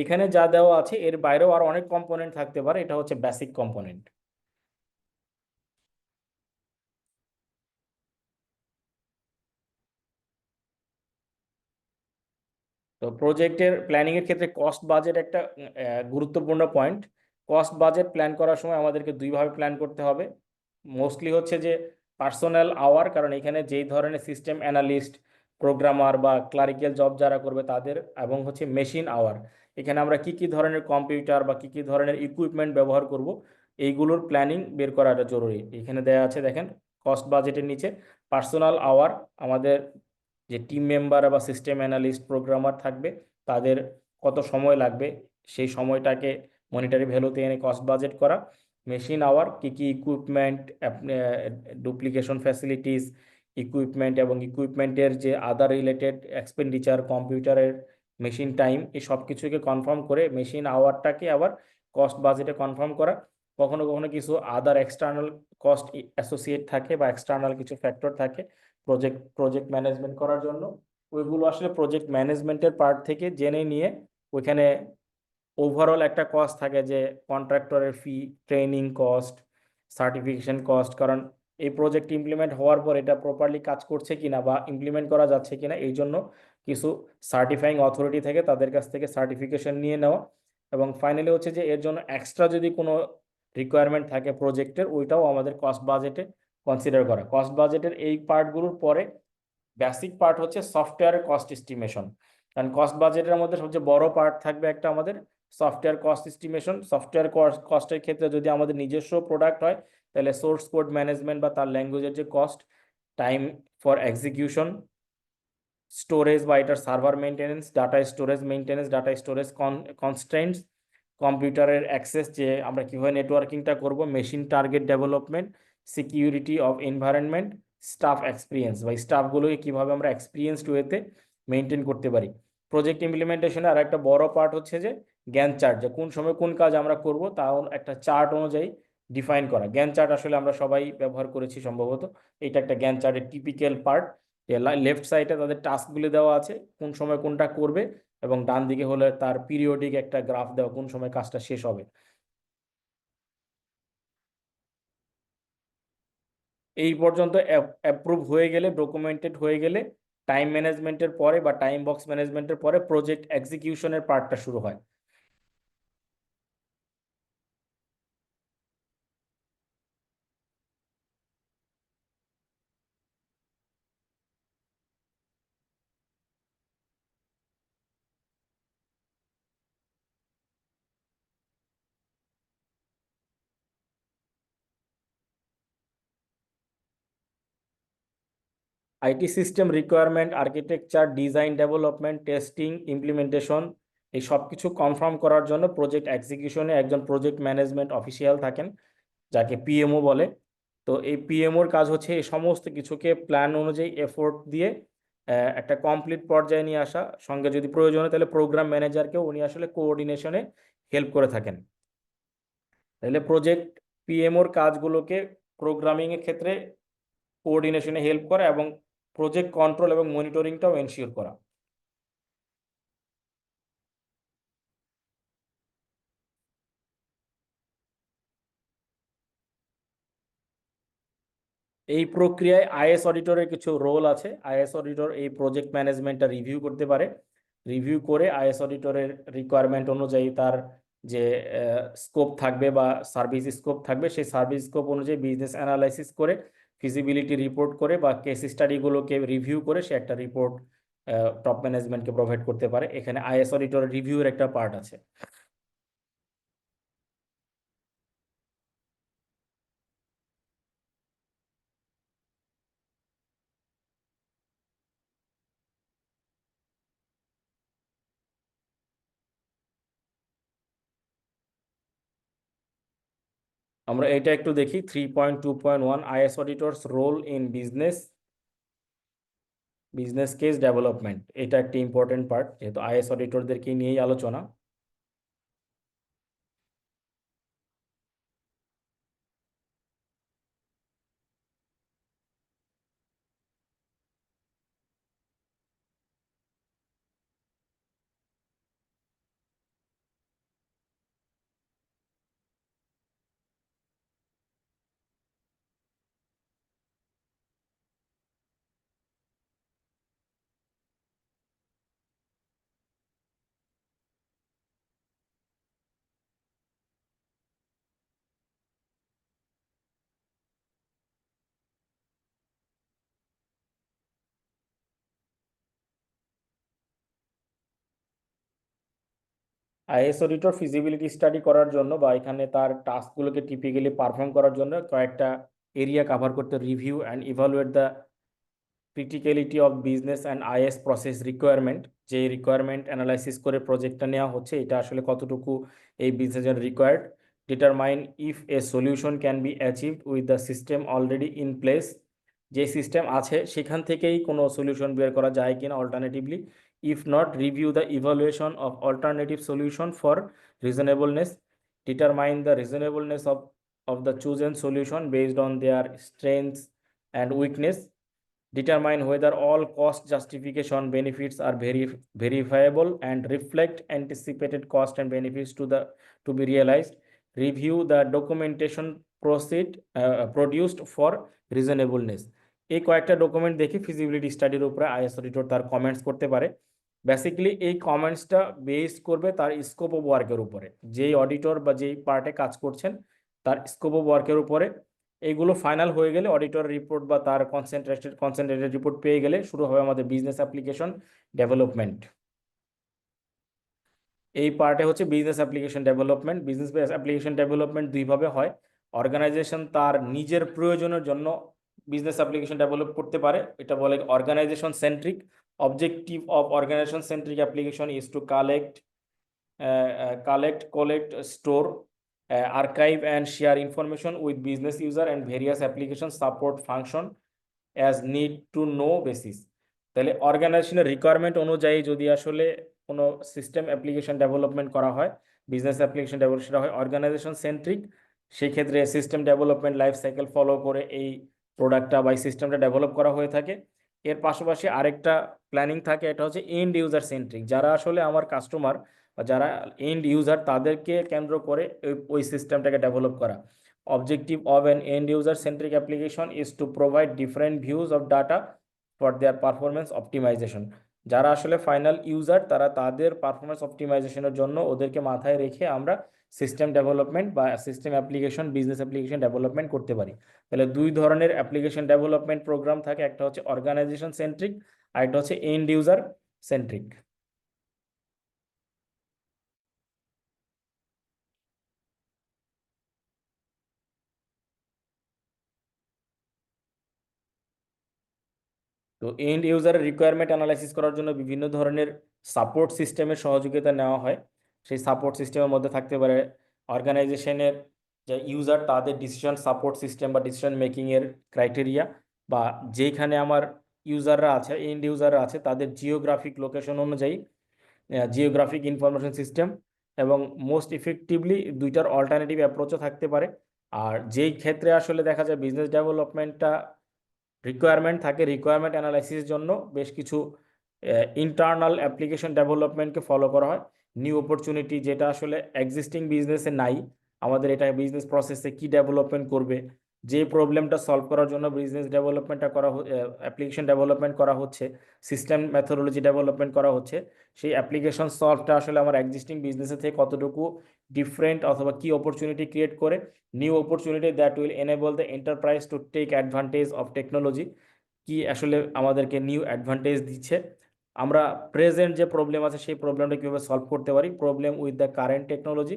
এখানে যা দেওয়া আছে এর বাইরেও আরো অনেক কম্পোনেন্ট থাকতে পারে, এটা হচ্ছে বেসিক কম্পোনেন্ট। তো প্রজেক্টের প্ল্যানিং এর ক্ষেত্রে কস্ট বাজেট একটা গুরুত্বপূর্ণ পয়েন্ট। কস্ট বাজেট প্ল্যান করার সময় আমাদেরকে দুইভাবে প্ল্যান করতে হবে। মোস্টলি হচ্ছে যে পার্সোনাল আওয়ার, কারণ এখানে যেই ধরনের সিস্টেম অ্যানালিস্ট, প্রোগ্রামার বা ক্লারিক্যাল জব যারা করবে তাদের, এবং হচ্ছে মেশিন আওয়ার, এখানে আমরা কি কি ধরনের কম্পিউটার বা কি কি ধরনের ইকুইপমেন্ট ব্যবহার করব এইগুলোর প্ল্যানিং বের করাটা জরুরি। এখানে দেয়া আছে দেখেন, কস্ট বাজেটের নিচে পার্সোনাল আওয়ার, আমাদের যে টিম মেম্বার বা সিস্টেম অ্যানালিস্ট প্রোগ্রামার থাকবে তাদের কত সময় লাগবে সেই সময়টাকে মনিটারি ভ্যালুতে এনে কস্ট বাজেট করা। মেশিন আওয়ার, কি কি ইকুইপমেন্ট, ডুপ্লিকেশন ফ্যাসিলিটিস, ইকুইপমেন্ট এবং ইকুইপমেন্টের যে আদার রিলেটেড এক্সপেন্ডিচার, কম্পিউটারের মেশিন টাইম, এই সব কিছুকে কনফার্ম করে মেশিন আওয়ারটাকে আবার কস্ট বাজেটে কনফার্ম করা। কখনো কখনো কিছু আদার এক্সটার্নাল কস্ট অ্যাসোসিয়েট থাকে বা এক্সটার্নাল কিছু ফ্যাক্টর থাকে প্রজেক্ট ম্যানেজমেন্ট করার জন্য, ওইগুলো আসলে প্রজেক্ট ম্যানেজমেন্টের পার্ট থেকে জেনে নিয়ে ওইখানে ওভারঅল একটা কস্ট থাকে, যে কন্ট্রাক্টরের ফি, ট্রেনিং কস্ট, সার্টিফিকেশন কস্ট, কারণ এই প্রজেক্ট ইমপ্লিমেন্ট হওয়ার পর এটা প্রপারলি কাজ করছে কিনা বা ইমপ্লিমেন্ট করা যাচ্ছে কিনা এই জন্য কিছু সার্টিফাইং অথরিটি থেকে তাদের কাছ থেকে সার্টিফিকেশন নিয়ে নেওয়া, এবং ফাইনালি হচ্ছে যে এর জন্য এক্সট্রা যদি কোনো রিকোয়ারমেন্ট থাকে প্রজেক্টের ওইটাও আমাদের কস্ট বাজেটে কনসিডার করা। কস্ট বাজেটের এই পার্টগুলোর পরে বেসিক পার্ট হচ্ছে সফটওয়্যারের কস্ট এস্টিমেশন, কারণ কস্ট বাজেটের মধ্যে সবচেয়ে বড় পার্ট থাকবে একটা আমাদের সফটওয়্যার কস্ট এস্টিমেশন। সফটওয়্যার কস্টের ক্ষেত্রে যদি আমাদের নিজস্ব প্রোডাক্ট হয় তাহলে সোর্স কোড ম্যানেজমেন্ট বা তার ল্যাঙ্গুয়েজের যে cost, time for execution, storage বা এটার server maintenance, data storage maintenance, data storage constraints, কম্পিউটারের অ্যাক্সেস, যে আমরা কীভাবে নেটওয়ার্কিংটা করব, machine target development, security of environment, staff experience বা স্টাফগুলোকে কীভাবে আমরা এক্সপিরিয়েন্সড ওয়েতে মেনটেন করতে পারি। প্রজেক্ট ইমপ্লিমেন্টেশনে আর একটা বড় পার্ট হচ্ছে যে জ্ঞান চার্ট, যে কোন সময় কোন কাজ আমরা করব তাও একটা চার্ট অনুযায়ী ডিফাইন করা। গ্যান চার্ট আসলে আমরা সবাই ব্যবহার করেছি সম্ভবত। এটা একটা গ্যান চার্টের টিপিক্যাল পার্ট। লেফট সাইডে তাদের টাস্কগুলি দেওয়া আছে, কোন সময় কোনটা করবে, এবং ডান দিকে হলে তার পিরিয়ডিক একটা গ্রাফ দেওয়া, কোন সময় কাজটা শেষ হবে। এই পর্যন্ত অ্যাপ্রুভ হয়ে গেলে, ডকুমেন্টেড হয়ে গেলে, টাইম ম্যানেজমেন্টের পরে বা টাইম বক্স ম্যানেজমেন্টের পরে প্রজেক্ট এক্সিকিউশনের পার্টটা শুরু হয়। IT system requirement, architecture, design, development, testing, implementation, এই সব কিছু কনফার্ম করার জন্য প্রজেক্ট এক্সিকিউশনে একজন প্রজেক্ট ম্যানেজমেন্ট অফিসিয়াল থাকেন, যাকে পিএমও বলে। তো এই পিএমওর কাজ হচ্ছে এই সমস্ত কিছুকে প্ল্যান অনুযায়ী এফোর্ট দিয়ে একটা কমপ্লিট পর্যায়ে নিয়ে আসা। সঙ্গে যদি প্রয়োজন হয় তাহলে প্রোগ্রাম ম্যানেজারকেও উনি আসলে কোঅর্ডিনেশনে হেল্প করে থাকেন। তাহলে প্রজেক্ট পিএমওর কাজগুলোকে প্রোগ্রামিং এর ক্ষেত্রে কোঅর্ডিনেশনে হেল্প করা এবং প্রজেক্ট কন্ট্রোল এবং মনিটরিংটাও এনশিওর করা। এই প্রক্রিয়ায় আইএস অডিটরের কিছু রোল আছে। আইএস অডিটর এই প্রজেক্ট ম্যানেজমেন্টটা রিভিউ করতে পারে। রিভিউ করে আইএস অডিটরের রিকোয়ারমেন্ট অনুযায়ী তার যে স্কোপ থাকবে বা সার্ভিস স্কোপ থাকবে, সেই সার্ভিস স্কোপ অনুযায়ী বিজনেস অ্যানালাইসিস করে, ফিজিবিলিটি রিপোর্ট করে বা কেস স্টাডিগুলোকে রিভিউ করে সে একটা রিপোর্ট টপ ম্যানেজমেন্টকে প্রোভাইড করতে পারে। এখানে আইএস অডিটরের রিভিউর একটা পার্ট আছে। আমরা এটা একটু দেখি। 3.2.1 IS auditors role in business case development. এটা একটা ইম্পর্টেন্ট পার্ট, যেহেতু আইএস অডিটরদেরকে নিয়েই আলোচনা। আইএস অডিটর ফিজিবিলিটি স্টাডি করার জন্য বা এখানে তার টাস্কগুলোকে টিপিক্যালি পারফর্ম করার জন্য কয়েকটা এরিয়া কভার করতে, review and evaluate the criticality of business and IS process requirement. যে রিকোয়ারমেন্ট অ্যানালাইসিস করে প্রজেক্টটা নেওয়া হচ্ছে, এটা আসলে কতটুকু এই বিজনেসের required. Determine if a solution can be achieved with the system already in place. যে সিস্টেম আছে সেখান থেকেই কোনো সলিউশন বের করা যায় কিনা alternatively. If not, review the evaluation of alternative solution for reasonableness. Determine the reasonableness of the chosen solution based on their strengths and weakness. Determine whether all cost justification benefits are verifiable and reflect anticipated cost and benefits to be realized. Review the documentation produced for reasonableness. এই কয়েকটা document দেখে feasibility স্টাডির উপরে is auditor তার comments করতে পারে। Basically এই কমেন্টসটা base করবে তার স্কোপ অফ ওয়ার্কের উপরে। যেই অডিটর বা যেই পার্টে কাজ করছেন তার স্কোপ অফ ওয়ার্কের উপরে। এইগুলো ফাইনাল হয়ে গেলে অডিটর রিপোর্ট বা তার কনসেন্ট্রেটেড রিপোর্ট পেয়ে গেলে শুরু হবে আমাদের বিজনেস অ্যাপ্লিকেশন ডেভেলপমেন্ট। এই পার্টে হচ্ছে business application development. Business application development দুইভাবে হয়। অর্গানাইজেশন তার নিজের প্রয়োজনের জন্য বিজনেস অ্যাপ্লিকেশন ডেভেলপ করতে পারে, এটা বলে organisation centric. Objective of organisation centric application is to collect, store, archive and share information with business user and various application support function as need to know basis। তাহলে অর্গানাইজেশনের requirement অনুযায়ী যদি আসলে কোনো সিস্টেম অ্যাপ্লিকেশন ডেভেলপমেন্ট করা হয়, business application development হয় organisation centric, সেই ক্ষেত্রে system development life cycle follow করে এই প্রোডাক্টটা বা সিস্টেমটা ডেভেলপ করা হয়ে থাকে। এর পাশাপাশি আরেকটা প্ল্যানিং থাকে, এটা হচ্ছে এন্ড ইউজার সেন্ট্রিক। যারা আসলে আমার কাস্টমার বা যারা এন্ড ইউজার, তাদেরকে কেন্দ্র করে ওই সিস্টেমটাকে ডেভেলপ করা। Objective of an end user centric application is to provide different views of data for their performance optimisation. যারা আসলে ফাইনাল ইউজার, তারা তাদের পারফরমেন্স অপটিমাইজেশনের জন্য ওদেরকে মাথায় রেখে আমরা সিস্টেম ডেভেলপমেন্ট বা system application, business application development করতে পারি। তাহলে দুই ধরনের অ্যাপ্লিকেশন ডেভেলপমেন্ট প্রোগ্রাম থাকে, একটা হচ্ছে অর্গানাইজেশন সেন্ট্রিক আর একটা হচ্ছে এন্ড ইউজার সেন্ট্রিক। তো এন্ড ইউজারের রিকোয়ারমেন্ট অ্যানালাইসিস করার জন্য বিভিন্ন ধরনের সাপোর্ট সিস্টেমের সহযোগিতা নেওয়া হয়। সেই সাপোর্ট সিস্টেমের মধ্যে থাকতে পারে অর্গানাইজেশনের যে ইউজার, তাদের ডিসিশন সাপোর্ট সিস্টেম বা ডিসিশন মেকিংয়ের ক্রাইটেরিয়া, বা যেখানে আমার ইউজাররা আছে, এন্ড ইউজাররা আছে, তাদের জিওগ্রাফিক লোকেশন অনুযায়ী জিওগ্রাফিক ইনফরমেশন সিস্টেম। এবং মোস্ট ইফেক্টিভলি দুইটার অল্টারনেটিভ অ্যাপ্রোচও থাকতে পারে। আর যেই ক্ষেত্রে আসলে দেখা যায় বিজনেস ডেভেলপমেন্টটা রিকোয়ারমেন্ট থাকে, রিকোয়ারমেন্ট অ্যানালাইসিসের জন্য বেশ কিছু ইন্টারনাল অ্যাপ্লিকেশন ডেভেলপমেন্টকে ফলো করা হয়। নিউ অপরচুনিটি যেটা আসলে এক্সিস্টিং বিজনেসে নাই, আমাদের এটা বিজনেস প্রসেসে কি ডেভেলপমেন্ট করবে, যে প্রবলেমটা সলভ করার জন্য বিজনেস ডেভেলপমেন্টটা করা, অ্যাপ্লিকেশন ডেভেলপমেন্ট করা হচ্ছে, সিস্টেম মেথোডোলজি ডেভেলপমেন্ট করা হচ্ছে, সেই অ্যাপ্লিকেশন সলভটা আসলে আমার এক্সিস্টিং বিজনেসের থেকে কতটুকু ডিফারেন্ট অথবা কি অপরচুনিটি ক্রিয়েট করে, new opportunity that will enable the enterprise to take advantage of technology, কি আসলে আমাদেরকে নিউ অ্যাডভান্টেজ দিচ্ছে, আমরা প্রেজেন্ট যে প্রবলেম আছে সেই প্রবলেমটা কীভাবে সলভ করতে পারি, problem with the current technology,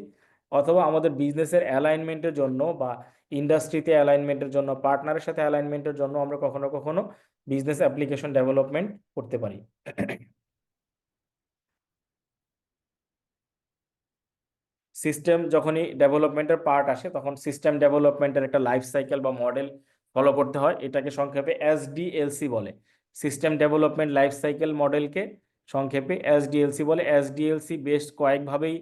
অথবা আমাদের বিজনেসের অ্যালাইনমেন্টের জন্য বা ইন্ডাস্ট্রিতে অ্যালাইনমেন্টের জন্য, পার্টনারের সাথে অ্যালাইনমেন্টের জন্য আমরা কখনো কখনো বিজনেস অ্যাপ্লিকেশন ডেভেলপমেন্ট করতে পারি। সিস্টেম যখনই ডেভেলপমেন্টের পার্ট আসে, তখন সিস্টেম ডেভেলপমেন্টের একটা লাইফ সাইকেল বা মডেল ফলো করতে হয়। এটাকে সংক্ষেপে এসডিএলসি বলে। সিস্টেম ডেভেলপমেন্ট লাইফ সাইকেল মডেলকে সংক্ষেপে এসডিএলসি বলে। এসডিএলসি বেশ কয়েকভাবেই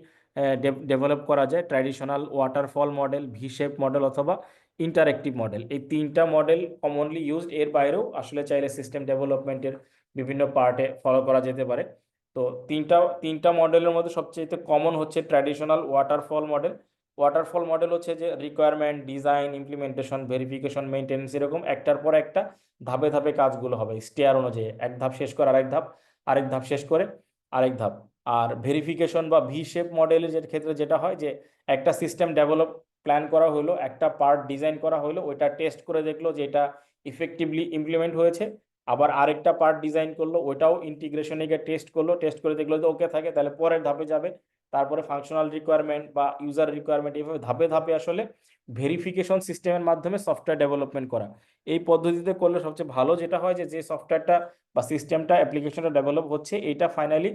ডেভেলপ করা যায়: traditional waterfall model, V shape model অথবা ইন্টারেক্টিভ মডেল। এই তিনটা মডেল কমনলি ইউজড। এর বাইরেও আসলে চাইলে সিস্টেম ডেভেলপমেন্টের বিভিন্ন পার্টে ফলো করা যেতে পারে। তো তিনটা তিনটা মডেলের মধ্যে সবচেয়ে কমন হচ্ছে traditional waterfall model. Waterfall model হচ্ছে যে requirement, design, implementation, verification, maintenance, এরকম একটার পর একটা ধাপে ধাপে কাজগুলো হবে স্টেয়ার অনুযায়ী, এক ধাপ শেষ করে আরেক ধাপ, আরেক ধাপ শেষ করে আরেক ধাপ। আর ভেরিফিকেশন বা ভি শেপ মডেলের ক্ষেত্রে যেটা হয় যে একটা সিস্টেম ডেভেলপ প্ল্যান করা হলো, একটা পার্ট ডিজাইন করা হলো, ওইটা টেস্ট করে দেখলো যে এটা ইফেক্টিভলি ইমপ্লিমেন্ট হয়েছে, আবার আরেকটা পার্ট ডিজাইন করলো, ওইটাও ইন্টিগ্রেশনে গিয়ে টেস্ট করলো, টেস্ট করে দেখলো যে ওকে থাকে, তাহলে পরের ধাপে যাবে। তারপরে ফাংশনাল রিকোয়ারমেন্ট বা ইউজার রিকোয়ারমেন্ট, এইভাবে ধাপে ধাপে আসলে ভেরিফিকেশন সিস্টেমের মাধ্যমে সফটওয়্যার ডেভেলপমেন্ট করা। এই পদ্ধতিতে করলে সবচেয়ে ভালো যেটা হয় যে যে সফটওয়্যারটা বা সিস্টেমটা, অ্যাপ্লিকেশনটা ডেভেলপ হচ্ছে, এটা ফাইনালি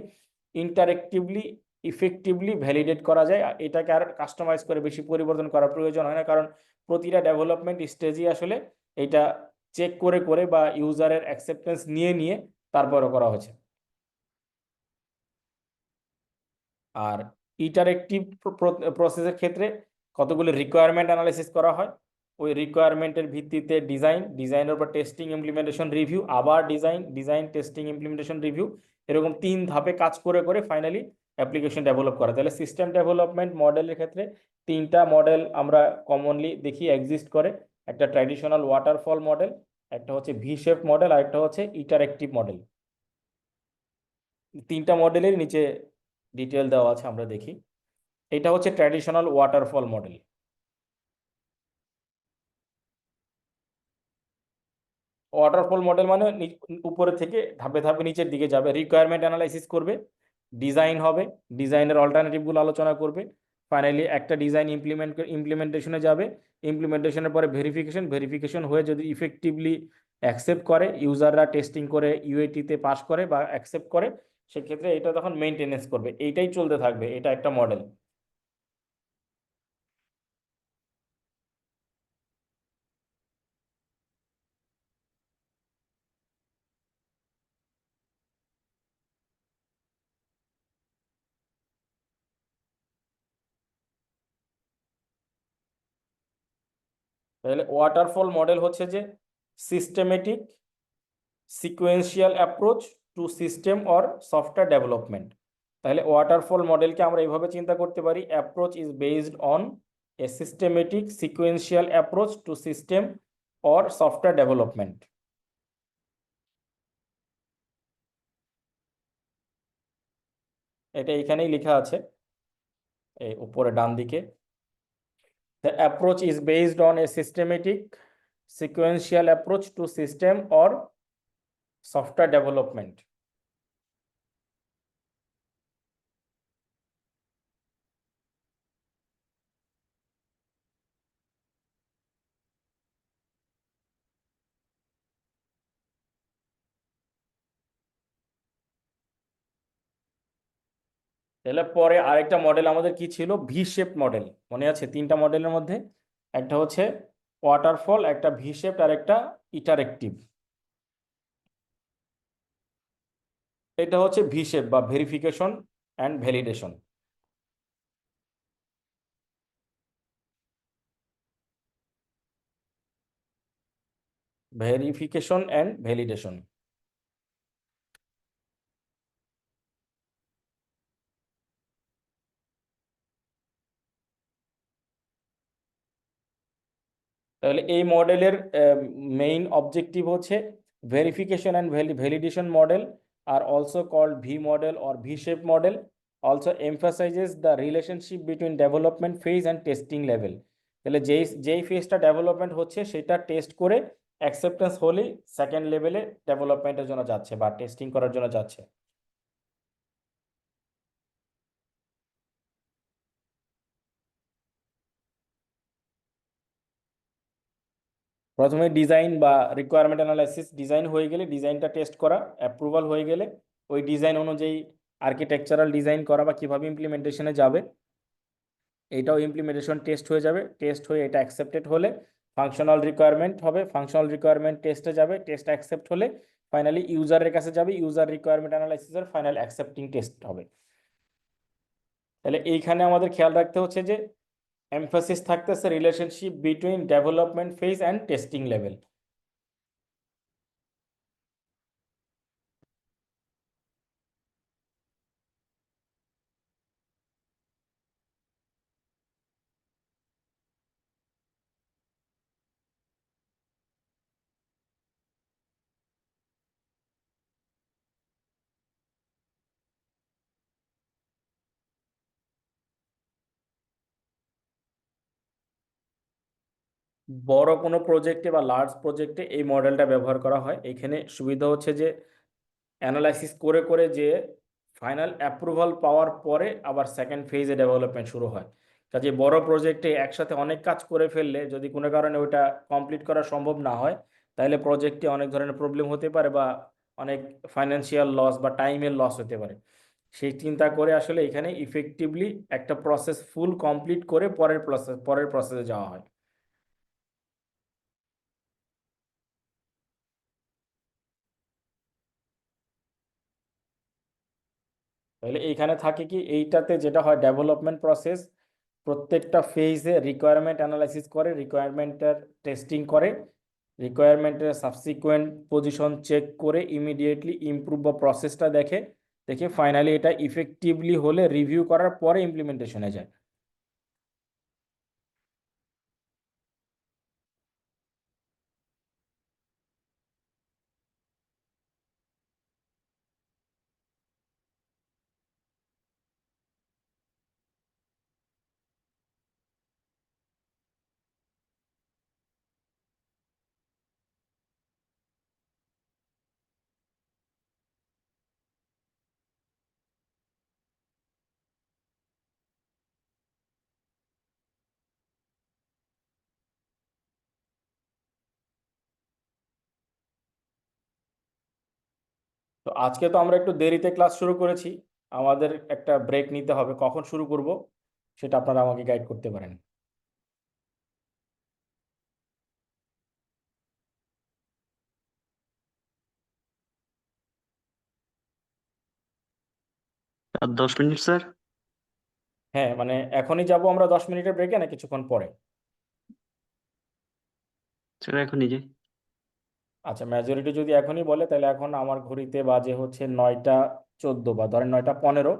ইন্টারেক্টিভলি ইফেক্টিভলি ভ্যালিডেট করা যায়। এটাকে আর কাস্টমাইজ করে বেশি পরিবর্তন করার প্রয়োজন হয় না, কারণ প্রতিটা ডেভেলপমেন্ট স্টেজই আসলে এটা চেক করে করে বা ইউজারের অ্যাকসেপ্টেন্স নিয়ে নিয়ে তারপরে করা হয়েছে। আর ইটারেক্টিভ প্রসেসের ক্ষেত্রে কতগুলো রিকোয়ারমেন্ট অ্যানালাইসিস করা হয়, ওই রিকোয়ারমেন্টের ভিত্তিতে ডিজাইনের উপর টেস্টিং, ইমপ্লিমেন্টেশন, রিভিউ, আবার ডিজাইন, টেস্টিং, ইমপ্লিমেন্টেশন, রিভিউ, এরকম তিন ধাপে কাজ করে করে ফাইনালি অ্যাপ্লিকেশন ডেভেলপ করা। তাহলে সিস্টেম ডেভেলপমেন্ট মডেলের ক্ষেত্রে তিনটা মডেল আমরা কমনলি দেখি এক্সিস্ট করে: একটা ট্র্যাডিশনাল ওয়াটারফল মডেল, একটা হচ্ছে ভি শেপ মডেল, আর একটা হচ্ছে ইটারেক্টিভ মডেল। তিনটা মডেলের নিচে ডিটেল দেওয়া আছে, আমরা দেখি। এটা হচ্ছে traditional waterfall model. Waterfall model মানে উপরে থেকে ধাপে ধাপে নিচের দিকে যাবে, রিকোয়ারমেন্ট অ্যানালাইসিস করবে, ডিজাইন হবে, ডিজাইনের অল্টারনেটিভগুলো আলোচনা করবে, ফাইনালি একটা ডিজাইন ইমপ্লিমেন্টেশনে যাবে, ইমপ্লিমেন্টেশনের পরে ভেরিফিকেশন হয়ে যদি ইফেক্টিভলি অ্যাকসেপ্ট করে, ইউজাররা টেস্টিং করে ইউএটিতে পাস করে বা অ্যাকসেপ্ট করে, সেক্ষেত্রে এটা তখন মেনটেনেন্স করবে। এইটাই চলতে থাকবে, এটা একটা মডেল। তাহলে ওয়াটারফল মডেল হচ্ছে যে systematic sequential approach to system or software development. তাহলে ওয়াটারফল মডেলকে আমরা এইভাবে চিন্তা করতে পারি, approach is based on a systematic sequential approach to system or software development. এটা এখানেই লেখা আছে, এই উপরে ডান দিকে। The approach is based on a systematic sequential approach to system or software development. তাহলে পরে আরেকটা মডেল আমাদের কি ছিল, ভি শেপ মডেল। মনে আছে তিনটা মডেলের মধ্যে একটা হচ্ছে ওয়াটারফল, একটা ভি শেপ, আর একটা ইটারেক্টিভ। এটা হচ্ছে ভি শেপ বা verification and validation. Verification and validation. তাহলে এই মডেলের মেইন অবজেক্টিভ হচ্ছে ভেরিফিকেশন অ্যান্ড ভ্যালিডেশন মডেল আর also called V model or V shape model also emphasises the relationship between development phase and testing level. তাহলে যেই যেই ফেজটা development হচ্ছে সেটা টেস্ট করে অ্যাকসেপ্টেন্স হলেই সেকেন্ড লেভেলে ডেভেলপমেন্টের জন্য যাচ্ছে বা টেস্টিং করার জন্য যাচ্ছে। প্রথমে ডিজাইন বা রিকোয়ারমেন্ট অ্যানালাইসিস, ডিজাইন হয়ে গেলে ডিজাইনটা টেস্ট করা, অ্যাপ্রুভাল হয়ে গেলে ওই ডিজাইন অনুযায়ী আর্কিটেকচারাল ডিজাইন করা বা কিভাবে ইমপ্লিমেন্টেশনে যাবে এটাও ইমপ্লিমেন্টেশন টেস্ট হয়ে যাবে। টেস্ট হয়ে এটা অ্যাকসেপ্টেড হলে ফাংশনাল রিকোয়ারমেন্ট হবে, ফাংশনাল রিকোয়ারমেন্ট টেস্টে যাবে, টেস্ট অ্যাকসেপ্ট হলে ফাইনালি ইউজারের কাছে যাবে, ইউজার রিকোয়ারমেন্ট অ্যানালাইসিসের ফাইনাল অ্যাকসেপ্টিং টেস্ট হবে। তাহলে এইখানে আমাদের খেয়াল রাখতে হচ্ছে যে এমফাসিস থাকতেছে relationship between development phase and testing level. বড় কোনো প্রজেক্টে বা লার্জ প্রজেক্টে এই মডেলটা ব্যবহার করা হয়। এখানে সুবিধা হচ্ছে যে অ্যানালাইসিস করে করে যে ফাইনাল অ্যাপ্রুভাল পাওয়ার পরে আবার সেকেন্ড ফেজে ডেভেলপমেন্ট শুরু হয়। কাজে বড় প্রজেক্টে একসাথে অনেক কাজ করে ফেললে যদি কোনো কারণে ওইটা কমপ্লিট করা সম্ভব না হয় তাহলে প্রজেক্টে অনেক ধরনের প্রবলেম হতে পারে বা অনেক ফাইন্যান্সিয়াল লস বা টাইমের লস হতে পারে। সেই চিন্তা করে আসলে এখানে ইফেক্টিভলি একটা প্রসেস ফুল কমপ্লিট করে পরের প্রসেসে যাওয়া হয়। তাহলে এইখানে থাকে কি, এইটাতে যেটা হয় ডেভেলপমেন্ট প্রসেস প্রত্যেকটা ফেজে রিকোয়ারমেন্ট অ্যানালাইসিস করে, রিকোয়ারমেন্টের টেস্টিং করে, রিকোয়ারমেন্টের সাবসিকুয়েন্ট পজিশন চেক করে ইমিডিয়েটলি ইমপ্রুভ বা প্রসেসটা দেখে, দেখে ফাইনালি এটা ইফেক্টিভলি হলে রিভিউ করার পরে ইমপ্লিমেন্টেশনে যায়। তো আজকে তো আমরা একটু দেরিতে ক্লাস শুরু করেছি, আমাদের একটা ব্রেক নিতে হবে। কখন শুরু করব সেটা আপনারা আমাকে গাইড করতে পারেন। আর 10 মিনিট স্যার। হ্যাঁ, মানে এখনই যাব আমরা 10 মিনিটের ব্রেকে না কিছুক্ষণ পরে? স্যার এখনই যাই। আচ্ছা, মেজরিটি যদি এখনই বলে তাহলে এখন আমার ঘড়িতে বাজে হচ্ছে 9টা 14, বা ধরেন 9টা 15।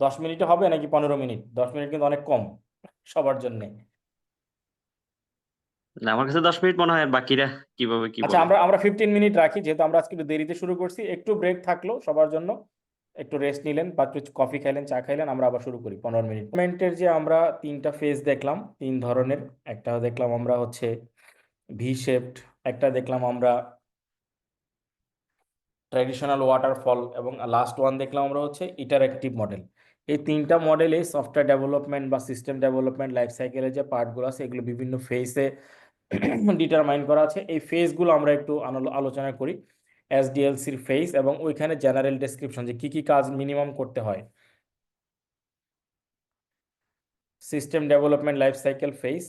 10 মিনিটে হবে নাকি 15 মিনিট? 10 মিনিট কিন্তু অনেক কম সবার জন্য। না, আমার কাছে 10 মিনিট মনে হয়, আর বাকিরা কিভাবে কি আচ্ছা, বলে। আমরা আমরা 15 মিনিট রাখি, যেহেতু আমরা আজকে একটু দেরিতে শুরু করছি, একটু ব্রেক থাকলো সবার জন্য, একটু রেস্ট নিলেন বা একটু কফি খাইলেন, চা খাইলেন, আমরা আবার শুরু করি 15 মিনিট। মুভমেন্টের যে আমরা 3টা ফেজ দেখলাম, 3 ধরনের। একটা দেখলাম আমরা হচ্ছে ভি শেপড, একটা দেখলাম আমরা ট্র্যাডিশনাল ওয়াটারফল, এবং লাস্ট ওয়ান দেখলাম আমরা হচ্ছে ইটারেক্টিভ মডেল। এই 3টা মডেলে সফটওয়্যার ডেভেলপমেন্ট বা সিস্টেম ডেভেলপমেন্ট লাইফ সাইকেলের যে পার্টগুলো আছে এগুলো বিভিন্ন ফেজে ডিটারমাইন করা আছে। এই ফেজগুলো আমরা একটু আলোচনা করি। এসডিএলসির ফেজ এবং ওইখানে জেনারেল ডেসক্রিপশন যে কি কি কাজ মিনিমাম করতে হয়। System development life cycle phase,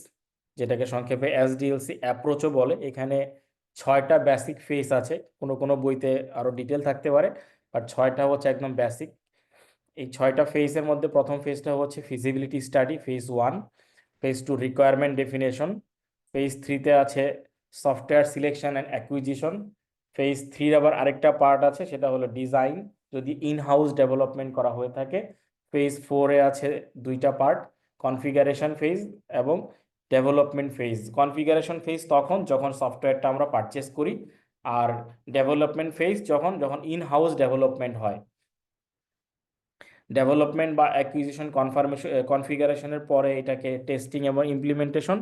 যেটাকে সংক্ষেপে এসডিএলসি অ্যাপ্রোচও বলে, এখানে 6টা বেসিক ফেজ আছে। কোনো কোনো বইতে আরো ডিটেল থাকতে পারে, বাট 6টা হচ্ছে একদম বেসিক। এই 6টা ফেজের মধ্যে প্রথম ফেজটা হচ্ছে feasibility study, phase 1। Phase 2 requirement definition. Phase 3-তে আছে software selection and acquisition. Phase 3 আবার আরেকটা পার্ট আছে, সেটা হলো ডিজাইন, যদি ইন হাউস ডেভেলপমেন্ট করা হয়ে থাকে। ফেজ 4-এ আছে 2টা পার্ট, কনফিগারেশন ফেজ এবং ডেভেলপমেন্ট ফেজ। কনফিগারেশন ফেজ তখন যখন সফটওয়্যারটা আমরা পারচেস করি, আর ডেভেলপমেন্ট ফেজ যখন যখন ইন হাউস ডেভেলপমেন্ট হয়। ডেভেলপমেন্ট বা অ্যাকুইজিশন কনফিগারেশনের পরে এটাকে টেস্টিং এবং ইমপ্লিমেন্টেশন,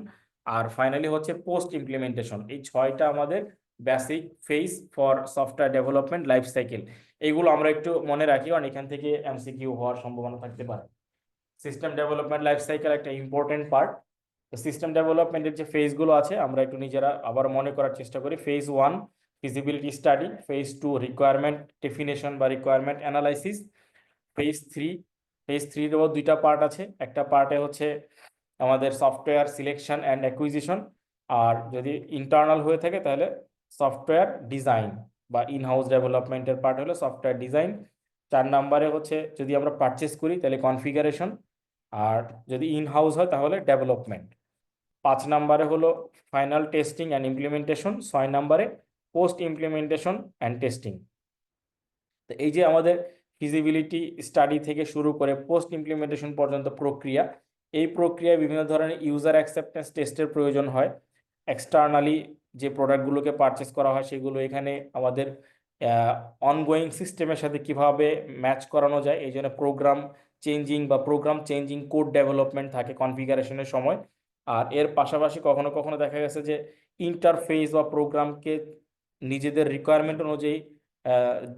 আর ফাইনালি হচ্ছে পোস্ট ইমপ্লিমেন্টেশন। এই 6টা আমাদের basic phase for software development life cycle. এইগুলো আমরা একটু মনে রাখি, কারণ এখান থেকে এমসিকিউ হওয়ার সম্ভাবনা থাকতে পারে। সিস্টেম ডেভেলপমেন্ট লাইফ সাইকেল একটা ইম্পর্টেন্ট পার্ট। তো সিস্টেম ডেভেলপমেন্টের যে ফেজগুলো আছে আমরা একটু নিজেরা আবার মনে করার চেষ্টা করি। Phase 1 feasibility study, phase 2 requirement definition বা রিকোয়ারমেন্ট অ্যানালাইসিস, ফেজ 3। ফেজ 3-এরও 2টা পার্ট আছে, একটা পার্টে হচ্ছে আমাদের সফটওয়্যার সিলেকশন অ্যান্ড অ্যাকুইজিশন, আর যদি ইন্টারনাল হয়ে থাকে তাহলে সফটওয়্যার ডিজাইন বা ইন হাউস ডেভেলপমেন্টের পার্ট হলো সফটওয়্যার ডিজাইন। 4 নম্বরে হচ্ছে যদি আমরা পারচেস করি তাহলে কনফিগারেশন, আর যদি ইন হাউস হয় তাহলে ডেভেলপমেন্ট। 5 নম্বরে হলো ফাইনাল টেস্টিং অ্যান্ড ইমপ্লিমেন্টেশন। 6 নম্বরে পোস্ট ইমপ্লিমেন্টেশন অ্যান্ড টেস্টিং। তো এই যে আমাদের ফিজিবিলিটি স্টাডি থেকে শুরু করে পোস্ট ইমপ্লিমেন্টেশন পর্যন্ত প্রক্রিয়া, এই প্রক্রিয়ায় বিভিন্ন ধরনের ইউজার অ্যাকসেপ্টেন্স টেস্টের প্রয়োজন হয়। এক্সটার্নালি যে প্রোডাক্টগুলোকে পারচেস করা হয় সেগুলো এখানে আমাদের অনগোয়িং সিস্টেমের সাথে কিভাবে ম্যাচ করানো যায়, এই জন্য প্রোগ্রাম চেঞ্জিং বা প্রোগ্রাম চেঞ্জিং কোড ডেভেলপমেন্ট থাকে কনফিগারেশনের সময়। আর এর পাশাপাশি কখনো কখনো দেখা গেছে যে ইন্টারফেস বা প্রোগ্রামকে নিজেদের রিকোয়ারমেন্ট অনুযায়ী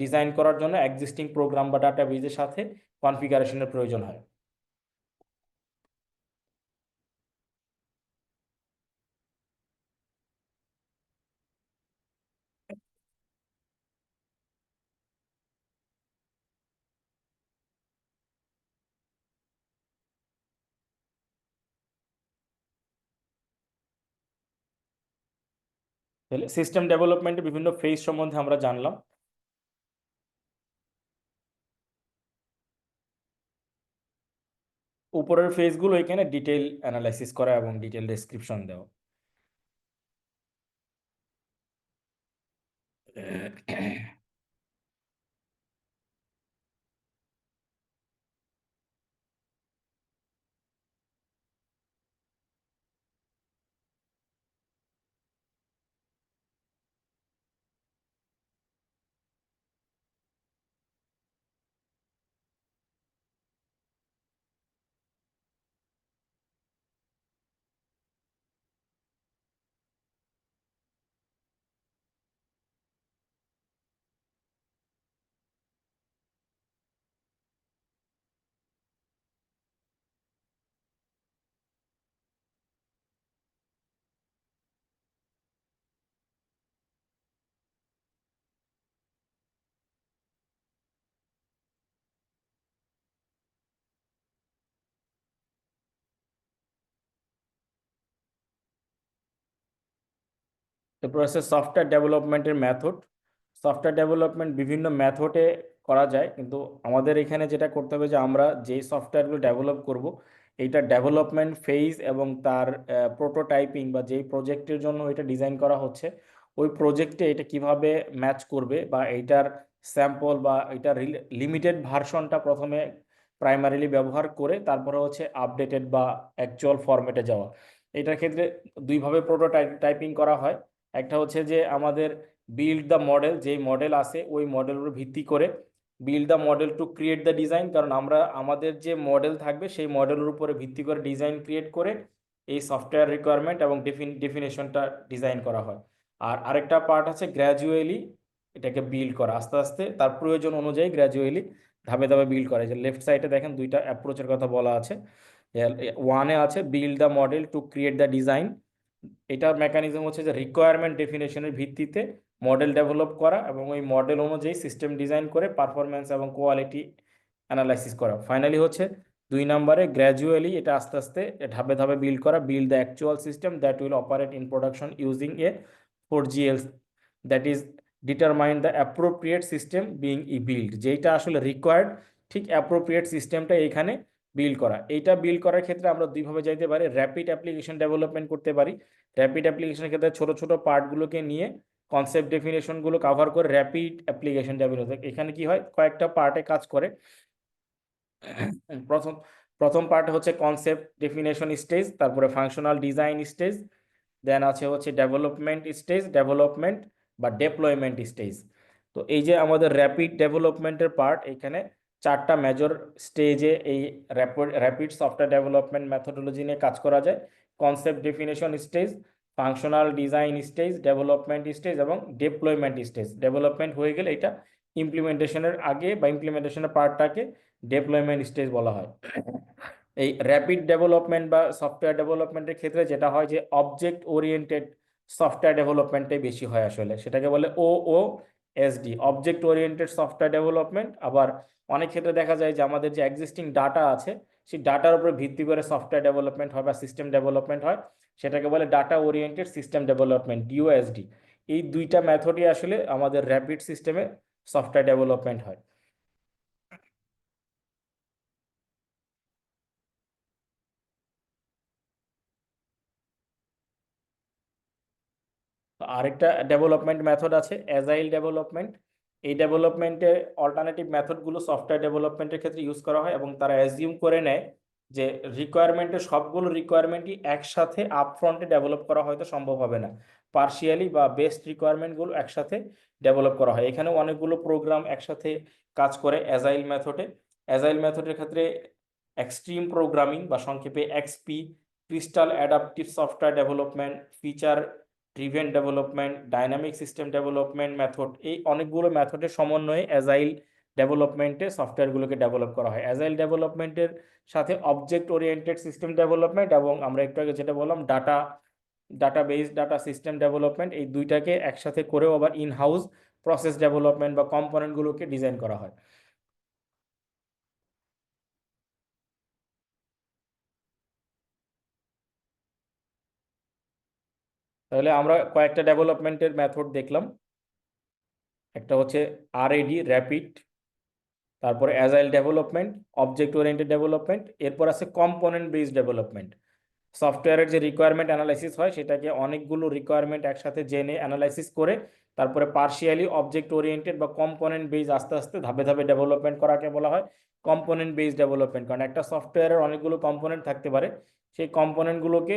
ডিজাইন করার জন্য এক্সিস্টিং প্রোগ্রাম বা ডাটাবেজের সাথে কনফিগারেশনের প্রয়োজন হয়। তাহলে সিস্টেম ডেভেলপমেন্টের বিভিন্ন ফেজ সম্বন্ধে আমরা জানলাম। উপরের ফেজগুলো এখানে ডিটেল অ্যানালাইসিস করা এবং ডিটেল ডেসক্রিপশন দেওয়া। তারপর আছে সফটওয়্যার ডেভেলপমেন্টের মেথড। সফটওয়্যার ডেভেলপমেন্ট বিভিন্ন মেথডে করা যায়, কিন্তু আমাদের এখানে যেটা করতে হবে যে আমরা যেই সফটওয়্যারগুলো ডেভেলপ করব এইটা ডেভেলপমেন্ট ফেজ এবং তার প্রোটোটাইপিং বা যেই প্রজেক্টের জন্য এটা ডিজাইন করা হচ্ছে ওই প্রজেক্টে এটা কিভাবে ম্যাচ করবে, বা এইটার স্যাম্পল বা এটার লিমিটেড ভার্সনটা প্রথমে প্রাইমারিলি ব্যবহার করে তারপরে হচ্ছে আপডেটেড বা অ্যাকচুয়াল ফরম্যাটে যাওয়া। এটার ক্ষেত্রে দুইভাবে প্রোটোটাইপিং করা হয়। একটা হচ্ছে যে আমাদের বিল্ড দ্য মডেল, যেই মডেল আছে ওই মডেলের উপর ভিত্তি করে build the model to create the design, কারণ আমরা আমাদের যে মডেল থাকবে সেই মডেলের উপরে ভিত্তি করে ডিজাইন ক্রিয়েট করে এই সফটওয়্যার রিকোয়ারমেন্ট এবং ডেফিনেশনটা ডিজাইন করা হয়। আর আরেকটা পার্ট আছে গ্র্যাজুয়ালি এটাকে বিল্ড করা, আস্তে আস্তে তার প্রয়োজন অনুযায়ী গ্র্যাজুয়ালি ধাপে ধাপে বিল্ড করা। যে লেফট সাইডে দেখেন দুইটা অ্যাপ্রোচের কথা বলা আছে। ওয়ানে আছে build the model to create the design, এটার মেকানিজম হচ্ছে যে রিকোয়ারমেন্ট ডেফিনেশনের ভিত্তিতে মডেল ডেভেলপ করা এবং ওই মডেল অনুযায়ী সিস্টেম ডিজাইন করে পারফরমেন্স এবং কোয়ালিটি অ্যানালাইসিস করা। ফাইনালি হচ্ছে 2 নম্বরে গ্র্যাজুয়ালি এটা আস্তে আস্তে ধাপে ধাপে বিল্ড করা, build the actual system that will operate in production using a 4GL, that is determine the appropriate system being build, যেইটা আসলে রিকোয়ার্ড ঠিক অ্যাপ্রোপ্রিয়েট সিস্টেমটা এখানে বিল্ড করা। এইটা বিল্ড করার ক্ষেত্রে আমরা দুইভাবে যাইতে পারি, র্যাপিড অ্যাপ্লিকেশন ডেভেলপমেন্ট করতে পারি। র্যাপিড অ্যাপ্লিকেশনের ক্ষেত্রে ছোট ছোট পার্টগুলোকে নিয়ে কনসেপ্ট ডেফিনেশনগুলো কভার করে র্যাপিড অ্যাপ্লিকেশন ডেভেলপমেন্ট। এখানে কি হয়, কয়েকটা পার্টে কাজ করে। প্রথম প্রথম পার্ট হচ্ছে কনসেপ্ট ডেফিনেশন স্টেজ, তারপরে ফাংশনাল ডিজাইন স্টেজ, দেন আছে হচ্ছে ডেভেলপমেন্ট স্টেজ, ডেভেলপমেন্ট বা ডেপ্লয়মেন্ট স্টেজ। তো এই যে আমাদের র্যাপিড ডেভেলপমেন্টের পার্ট, এখানে 4টা মেজর স্টেজে এই র্যাপিড সফটওয়্যার ডেভেলপমেন্ট মেথোডোলজি নিয়ে কাজ করা যায়। Concept definition stage, functional design stage, development stage এবং ডেপ্লয়মেন্ট স্টেজ। ডেভেলপমেন্ট হয়ে গেলে এটা ইমপ্লিমেন্টেশনের আগে বা ইমপ্লিমেন্টেশনের পার্টটাকে ডেপ্লয়মেন্ট স্টেজ বলা হয়। এই র্যাপিড ডেভেলপমেন্ট বা সফটওয়্যার ডেভেলপমেন্টের ক্ষেত্রে যেটা হয় যে অবজেক্ট ওরিয়েন্টেড সফটওয়্যার ডেভেলপমেন্টটাই বেশি হয় আসলে, সেটাকে বলে OOSD, object oriented software development. আবার অনেক ক্ষেত্রে দেখা যায় যে আমাদের যে এক্সিস্টিং ডাটা আছে সেই ডাটার উপরে ভিত্তি করে সফটওয়্যার ডেভেলপমেন্ট হয় বা সিস্টেম ডেভেলপমেন্ট হয়, সেটাকে বলে data oriented system development, DOSD। এই দুইটা মেথডই আসলে আমাদের র্যাপিড সিস্টেমে সফটওয়্যার ডেভেলপমেন্ট হয়। আরেকটা ডেভেলপমেন্ট মেথড আছে অ্যাজাইল ডেভেলপমেন্ট। এই ডেভেলপমেন্টে অল্টারনেটিভ মেথডগুলো সফটওয়্যার ডেভেলপমেন্টের ক্ষেত্রে ইউজ করা হয় এবং তারা অ্যাজিউম করে নেয় যে রিকোয়ারমেন্টের সবগুলো রিকোয়ারমেন্টই একসাথে আপফ্রন্টে ডেভেলপ করা হয়তো সম্ভব হবে না, পার্শিয়ালি বা বেস্ট রিকোয়ারমেন্টগুলো একসাথে ডেভেলপ করা হয়। এখানে অনেকগুলো প্রোগ্রাম একসাথে কাজ করে অ্যাজাইল মেথডে। অ্যাজাইল মেথডের ক্ষেত্রে এক্সট্রিম প্রোগ্রামিং বা সংক্ষেপে XP, crystal adaptive software development, feature driven development, dynamic system development method, এই অনেকগুলো মেথডের সমন্বয়ে অ্যাজাইল ডেভেলপমেন্টে সফটওয়্যারগুলোকে ডেভেলপ করা হয়। অ্যাজাইল ডেভেলপমেন্টের সাথে অবজেক্ট ওরিয়েন্টেড সিস্টেম ডেভেলপমেন্ট এবং আমরা একটু আগে যেটা বললাম ডাটাবেস ডাটা সিস্টেম ডেভেলপমেন্ট, এই দুইটাকে একসাথে করেও আবার ইন হাউস প্রসেস ডেভেলপমেন্ট বা কম্পোনেন্টগুলোকে ডিজাইন করা হয়। তাহলে আমরা কয়েকটা ডেভেলপমেন্টের মেথড দেখলাম। একটা হচ্ছে RAD, র্যাপিড, তারপরে agile development, object oriented development, এরপর আছে কম্পোনেন্ট বেসড ডেভেলপমেন্ট। সফটওয়্যারের যে রিকোয়ারমেন্ট অ্যানালাইসিস হয় সেটাকে অনেকগুলো রিকোয়ারমেন্ট একসাথে জেনে অ্যানালাইসিস করে তারপরে পার্শিয়ালি অবজেক্ট ওরিয়েন্টেড বা কম্পোনেন্ট বেস আস্তে আস্তে ধাপে ধাপে ডেভেলপমেন্ট করাকে বলা হয় কম্পোনেন্ট বেসড ডেভেলপমেন্ট। কারণ একটা সফটওয়্যারের অনেকগুলো কম্পোনেন্ট থাকতে পারে, সেই কম্পোনেন্টগুলোকে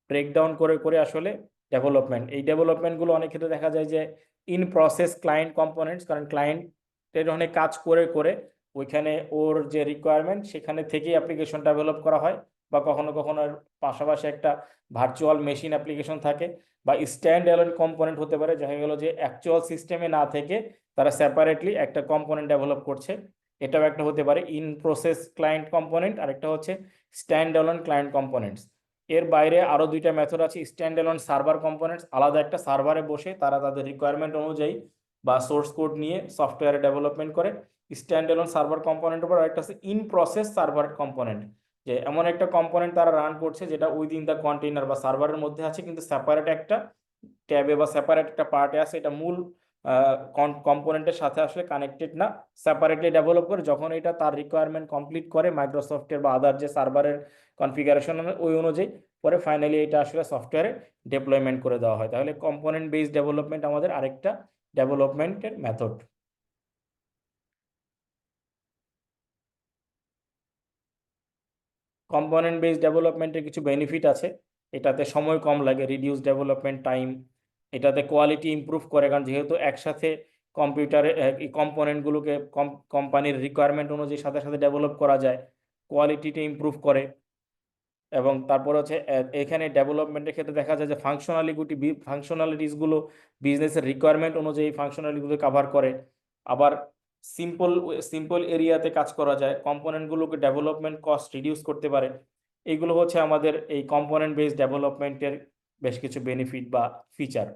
ব্রেকডাউন করে করে আসলে ডেভেলপমেন্ট। এই ডেভেলপমেন্টগুলো অনেক ক্ষেত্রে দেখা যায় যে ইন প্রসেস ক্লায়েন্ট কম্পোনেন্টস, কারণ ক্লায়েন্টের অনেক কাজ করে করে ওইখানে ওর যে রিকোয়ারমেন্ট সেখানে থেকেই অ্যাপ্লিকেশন ডেভেলপ করা হয়, বা কখনো কখনো এর পাশাপাশি একটা ভার্চুয়াল মেশিন অ্যাপ্লিকেশন থাকে, বা স্ট্যান্ড অ্যালোন কম্পোনেন্ট হতে পারে, দেখা গেল যে অ্যাকচুয়াল সিস্টেমে না থেকে তারা সেপারেটলি একটা কম্পোনেন্ট ডেভেলপ করছে। এটাও একটা হতে পারে ইন প্রসেস ক্লায়েন্ট কম্পোনেন্ট, আরেকটা হচ্ছে স্ট্যান্ড অ্যালোন ক্লায়েন্ট কম্পোনেন্টস। এর বাইরে আরো দুইটা মেথড আছে, স্ট্যান্ড অ্যালোন সার্ভার কম্পোনেন্টস, আলাদা একটা সার্ভারে বসে তারা তাদের রিকোয়ারমেন্ট অনুযায়ী বা সোর্স কোড নিয়ে সফটওয়্যারে ডেভেলপমেন্ট করে। স্ট্যান্ড অ্যালোন সার্ভার কম্পোনেন্টের পর একটা আছে ইন প্রসেস সার্ভার কম্পোনেন্ট, যে এমন একটা কম্পোনেন্ট তারা রান করছে যেটা উইদিন দ্য কন্টেইনার বা সার্ভারের মধ্যে আছে কিন্তু সেপারেট একটা ট্যাবে বা সেপারেট একটা পার্টে আছে, এটা মূল কম্পোনেন্টের সাথে আসলে কানেক্টেড না, সেপারেটলি ডেভেলপ করে যখন এটা তার রিকোয়ারমেন্ট কমপ্লিট করে মাইক্রোসফটের বা আদার যে সার্ভারের কনফিগারেশন ওই অনুযায়ী, পরে ফাইনালি এটা আসলে সফটওয়্যারে ডেপ্লয়মেন্ট করে দেওয়া হয়। তাহলে কম্পোনেন্ট বেসড ডেভেলপমেন্ট আমাদের আরেকটা ডেভেলপমেন্টের মেথড। কম্পোনেন্ট বেসড ডেভেলপমেন্টের কিছু বেনিফিট আছে। এটাতে সময় কম লাগে, রিডিউস ডেভেলপমেন্ট টাইম। এটাতে কোয়ালিটি ইমপ্রুভ করে, কারণ যেহেতু একসাথে কম্পিউটারে এই কম্পোনেন্টগুলোকে কোম্পানির রিকোয়ারমেন্ট অনুযায়ী সাথে সাথে ডেভেলপ করা যায়, কোয়ালিটিটা ইমপ্রুভ করে। এবং তারপর হচ্ছে এখানে ডেভেলপমেন্টের ক্ষেত্রে দেখা যায় যে ফাংশনালিটিসগুলো বিজনেসের রিকোয়ারমেন্ট অনুযায়ী ফাংশনালিটিগুলো কাভার করে। আবার সিম্পল সিম্পল এরিয়াতে কাজ করা যায়, কম্পোনেন্টগুলোকে ডেভেলপমেন্ট কস্ট রিডিউস করতে পারে। এইগুলো হচ্ছে আমাদের এই কম্পোনেন্ট বেসড ডেভেলপমেন্টের বেশ কিছু বেনিফিট বা ফিচার।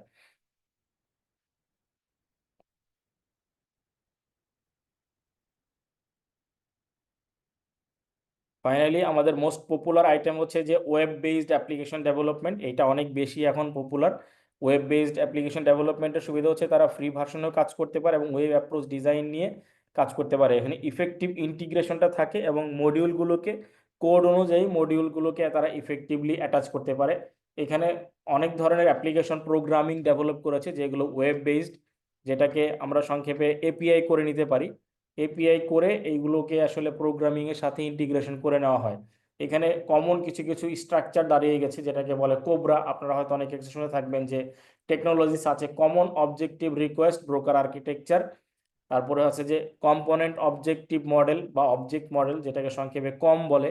ফাইনালি আমাদের মোস্ট পপুলার আইটেম হচ্ছে যে ওয়েব বেসড অ্যাপ্লিকেশন ডেভেলপমেন্ট। এটা অনেক বেশি এখন পপুলার। ওয়েব বেসড অ্যাপ্লিকেশন ডেভেলপমেন্টের সুবিধা হচ্ছে তারা ফ্রি ভার্সনেও কাজ করতে পারে এবং ওয়েব অ্যাপ্রোচ ডিজাইন নিয়ে কাজ করতে পারে। এখানে ইফেক্টিভ ইন্টিগ্রেশনটা থাকে এবং মডিউলগুলোকে কোড অনুযায়ী মডিউলগুলোকে তারা ইফেক্টিভলি অ্যাটাচ করতে পারে। এখানে অনেক ধরনের অ্যাপ্লিকেশন প্রোগ্রামিং ডেভেলপ করেছে যেগুলো ওয়েব বেসড, যেটাকে আমরা সংক্ষেপে এপিআই করে নিতে পারি। এপিআই করে এইগুলোকে আসলে প্রোগ্রামিং এর সাথে ইন্টিগ্রেশন করে নেওয়া হয়। এখানে কমন কিছু কিছু স্ট্রাকচার দাঁড়িয়ে গেছে যেটাকে বলে কোবরা। আপনারা হয়তো অনেকে শুনে থাকবেন যে টেকনোলজিস আছে common objective request broker architecture, তারপরে আছে যে কম্পোনেন্ট অবজেক্টিভ মডেল বা অবজেক্ট মডেল যেটাকে সংক্ষেপে কম বলে,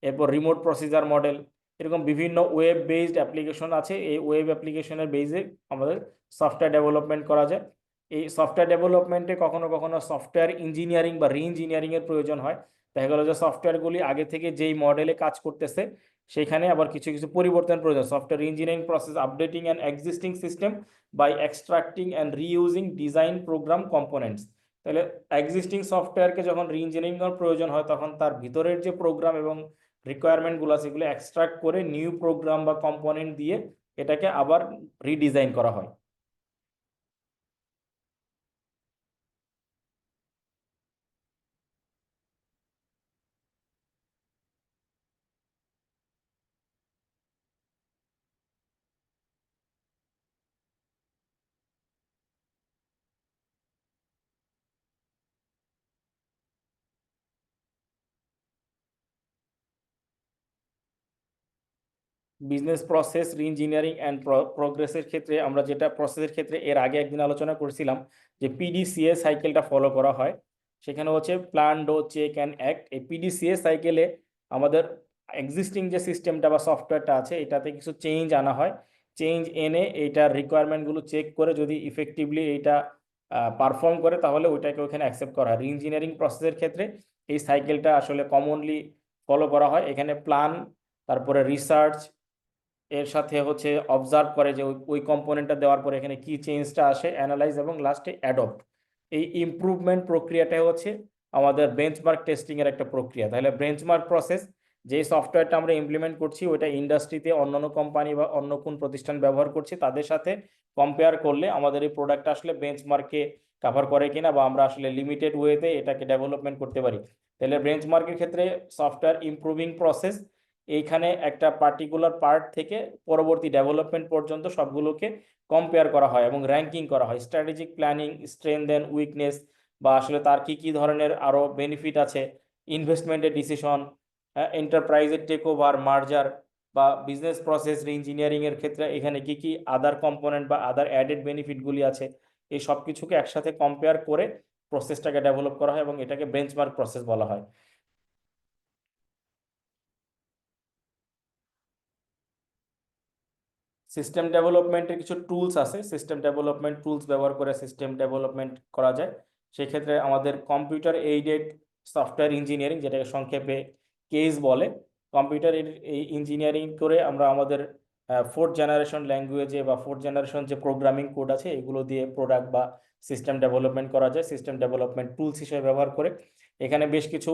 এরপর রিমোট প্রসিজার মডেল। এরকম বিভিন্ন ওয়েব বেসড অ্যাপ্লিকেশন আছে। এই ওয়েব অ্যাপ্লিকেশনের বেসে আমাদের সফটওয়্যার ডেভেলপমেন্ট করা যায়। এই সফটওয়্যার ডেভেলপমেন্টে কখনো কখনো সফটওয়্যার ইঞ্জিনিয়ারিং বা রি ইঞ্জিনিয়ারিং এর প্রয়োজন হয়। দেখা গেল যে সফটওয়্যারগুলি আগে থেকে যেই মডেলে কাজ করতেছে সেখানে আবার কিছু কিছু পরিবর্তন প্রয়োজন। Software engineering process updating and existing system by extracting and reusing design program components. তাহলে এক্সিস্টিং সফটওয়্যারকে যখন রি ইঞ্জিনিয়ারিং করার প্রয়োজন হয় তখন তার ভিতরের যে প্রোগ্রাম এবং রিকোয়ারমেন্টগুলো আছে এগুলো এক্সট্রাক্ট করে নিউ প্রোগ্রাম বা কম্পোনেন্ট দিয়ে এটাকে আবার রিডিজাইন করা হয়। বিজনেস প্রসেস রি ইঞ্জিনিয়ারিং অ্যান্ড প্রোগ্রেসের ক্ষেত্রে আমরা যেটা প্রসেসের ক্ষেত্রে এর আগে একদিন আলোচনা করেছিলাম যে পিডিসিএ সাইকেলটা ফলো করা হয়। সেখানে হচ্ছে plan do check and act. এই পিডিসিএ সাইকেলে আমাদের এক্সিস্টিং যে সিস্টেমটা বা সফটওয়্যারটা আছে এটাতে কিছু চেঞ্জ আনা হয়। চেঞ্জ এনে এইটার রিকোয়ারমেন্টগুলো চেক করে যদি ইফেক্টিভলি এইটা পারফর্ম করে তাহলে ওইটাকে ওখানে অ্যাকসেপ্ট করা হয়। রি ইঞ্জিনিয়ারিং প্রসেসের ক্ষেত্রে এই সাইকেলটা আসলে কমনলি ফলো করা হয়। এখানে প্ল্যান, তারপরে রিসার্চ, এর সাথে হচ্ছে অবজার্ভ করে যে ওই কম্পোনেন্টটা দেওয়ার পরে এখানে কি চেঞ্জটা আসে, অ্যানালাইজ এবং লাস্টে অ্যাডপ্ট। এই ইমপ্রুভমেন্ট প্রক্রিয়াটাই হচ্ছে আমাদের বেঞ্চমার্ক টেস্টিং এর একটা প্রক্রিয়া। তাহলে বেঞ্চমার্ক প্রসেস, যে সফটওয়্যারটা আমরা ইমপ্লিমেন্ট করছি ওটা ইন্ডাস্ট্রিতে অন্যান্য কোম্পানি বা অন্য কোন প্রতিষ্ঠান ব্যবহার করছে তাদের সাথে কম্পেয়ার করলে আমাদের এই প্রোডাক্টটা আসলে বেঞ্চমার্কে কাভার করে কিনা বা আমরা আসলে লিমিটেড ওয়েতে এটাকে ডেভেলপমেন্ট করতে পারি। তাহলে বেঞ্চমার্কের ক্ষেত্রে সফটওয়্যার ইমপ্রুভিং প্রসেস, এইখানে একটা পার্টিকুলার পার্ট থেকে পরবর্তী ডেভেলপমেন্ট পর্যন্ত সবগুলোকে কম্পেয়ার করা হয় এবং র্যাঙ্কিং করা হয়। Strategic planning, strength and weakness, বা আসলে তার কি কি ধরনের আরো বেনিফিট আছে, ইনভেস্টমেন্টের ডিসিশন, এন্টারপ্রাইজের টেক ওভার, মার্জার, বা বিজনেস প্রসেস ইঞ্জিনিয়ারিং এর ক্ষেত্রে এখানে কি কি আদার কম্পোনেন্ট বা আদার অ্যাডেড বেনিফিটগুলি আছে, এই সব কিছুকে একসাথে কম্পেয়ার করে প্রসেসটাকে ডেভেলপ করা হয় এবং এটাকে বেঞ্চমার্ক প্রসেস বলা হয়। সিস্টেম ডেভেলপমেন্টের কিছু টুলস আছে। সিস্টেম ডেভেলপমেন্ট টুলস ব্যবহার করে সিস্টেম ডেভেলপমেন্ট করা যায়। সেক্ষেত্রে আমাদের কম্পিউটার এইডেড সফটওয়্যার ইঞ্জিনিয়ারিং, যেটাকে সংক্ষেপে কেস বলে, কম্পিউটার ইঞ্জিনিয়ারিং করে আমরা আমাদের ফোর্থ জেনারেশন ল্যাঙ্গুয়েজে বা ফোর্থ জেনারেশন যে প্রোগ্রামিং কোড আছে এগুলো দিয়ে প্রোডাক্ট বা সিস্টেম ডেভেলপমেন্ট করা যায় সিস্টেম ডেভেলপমেন্ট টুলস হিসেবে ব্যবহার করে। এখানে বেশ কিছু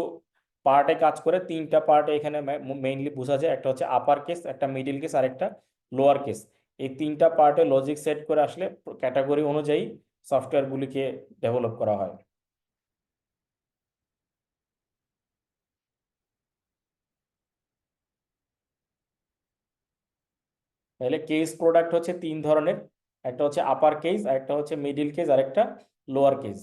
পার্টে কাজ করে, তিনটা পার্টে এখানে মেইনলি বোঝা যায়। একটা হচ্ছে আপার কেস, একটা মিডিল কেস আর একটা লোয়ার কেস। এই তিনটা পার্টে লজিক সেট করে আসলে ক্যাটাগরি অনুযায়ী সফটওয়্যারগুলিকে ডেভেলপ করা হয়। তাহলে কেস প্রোডাক্ট হচ্ছে 3 ধরনের, একটা হচ্ছে আপার কেস, আরেকটা হচ্ছে মিডিল কেস, আর একটা lower case.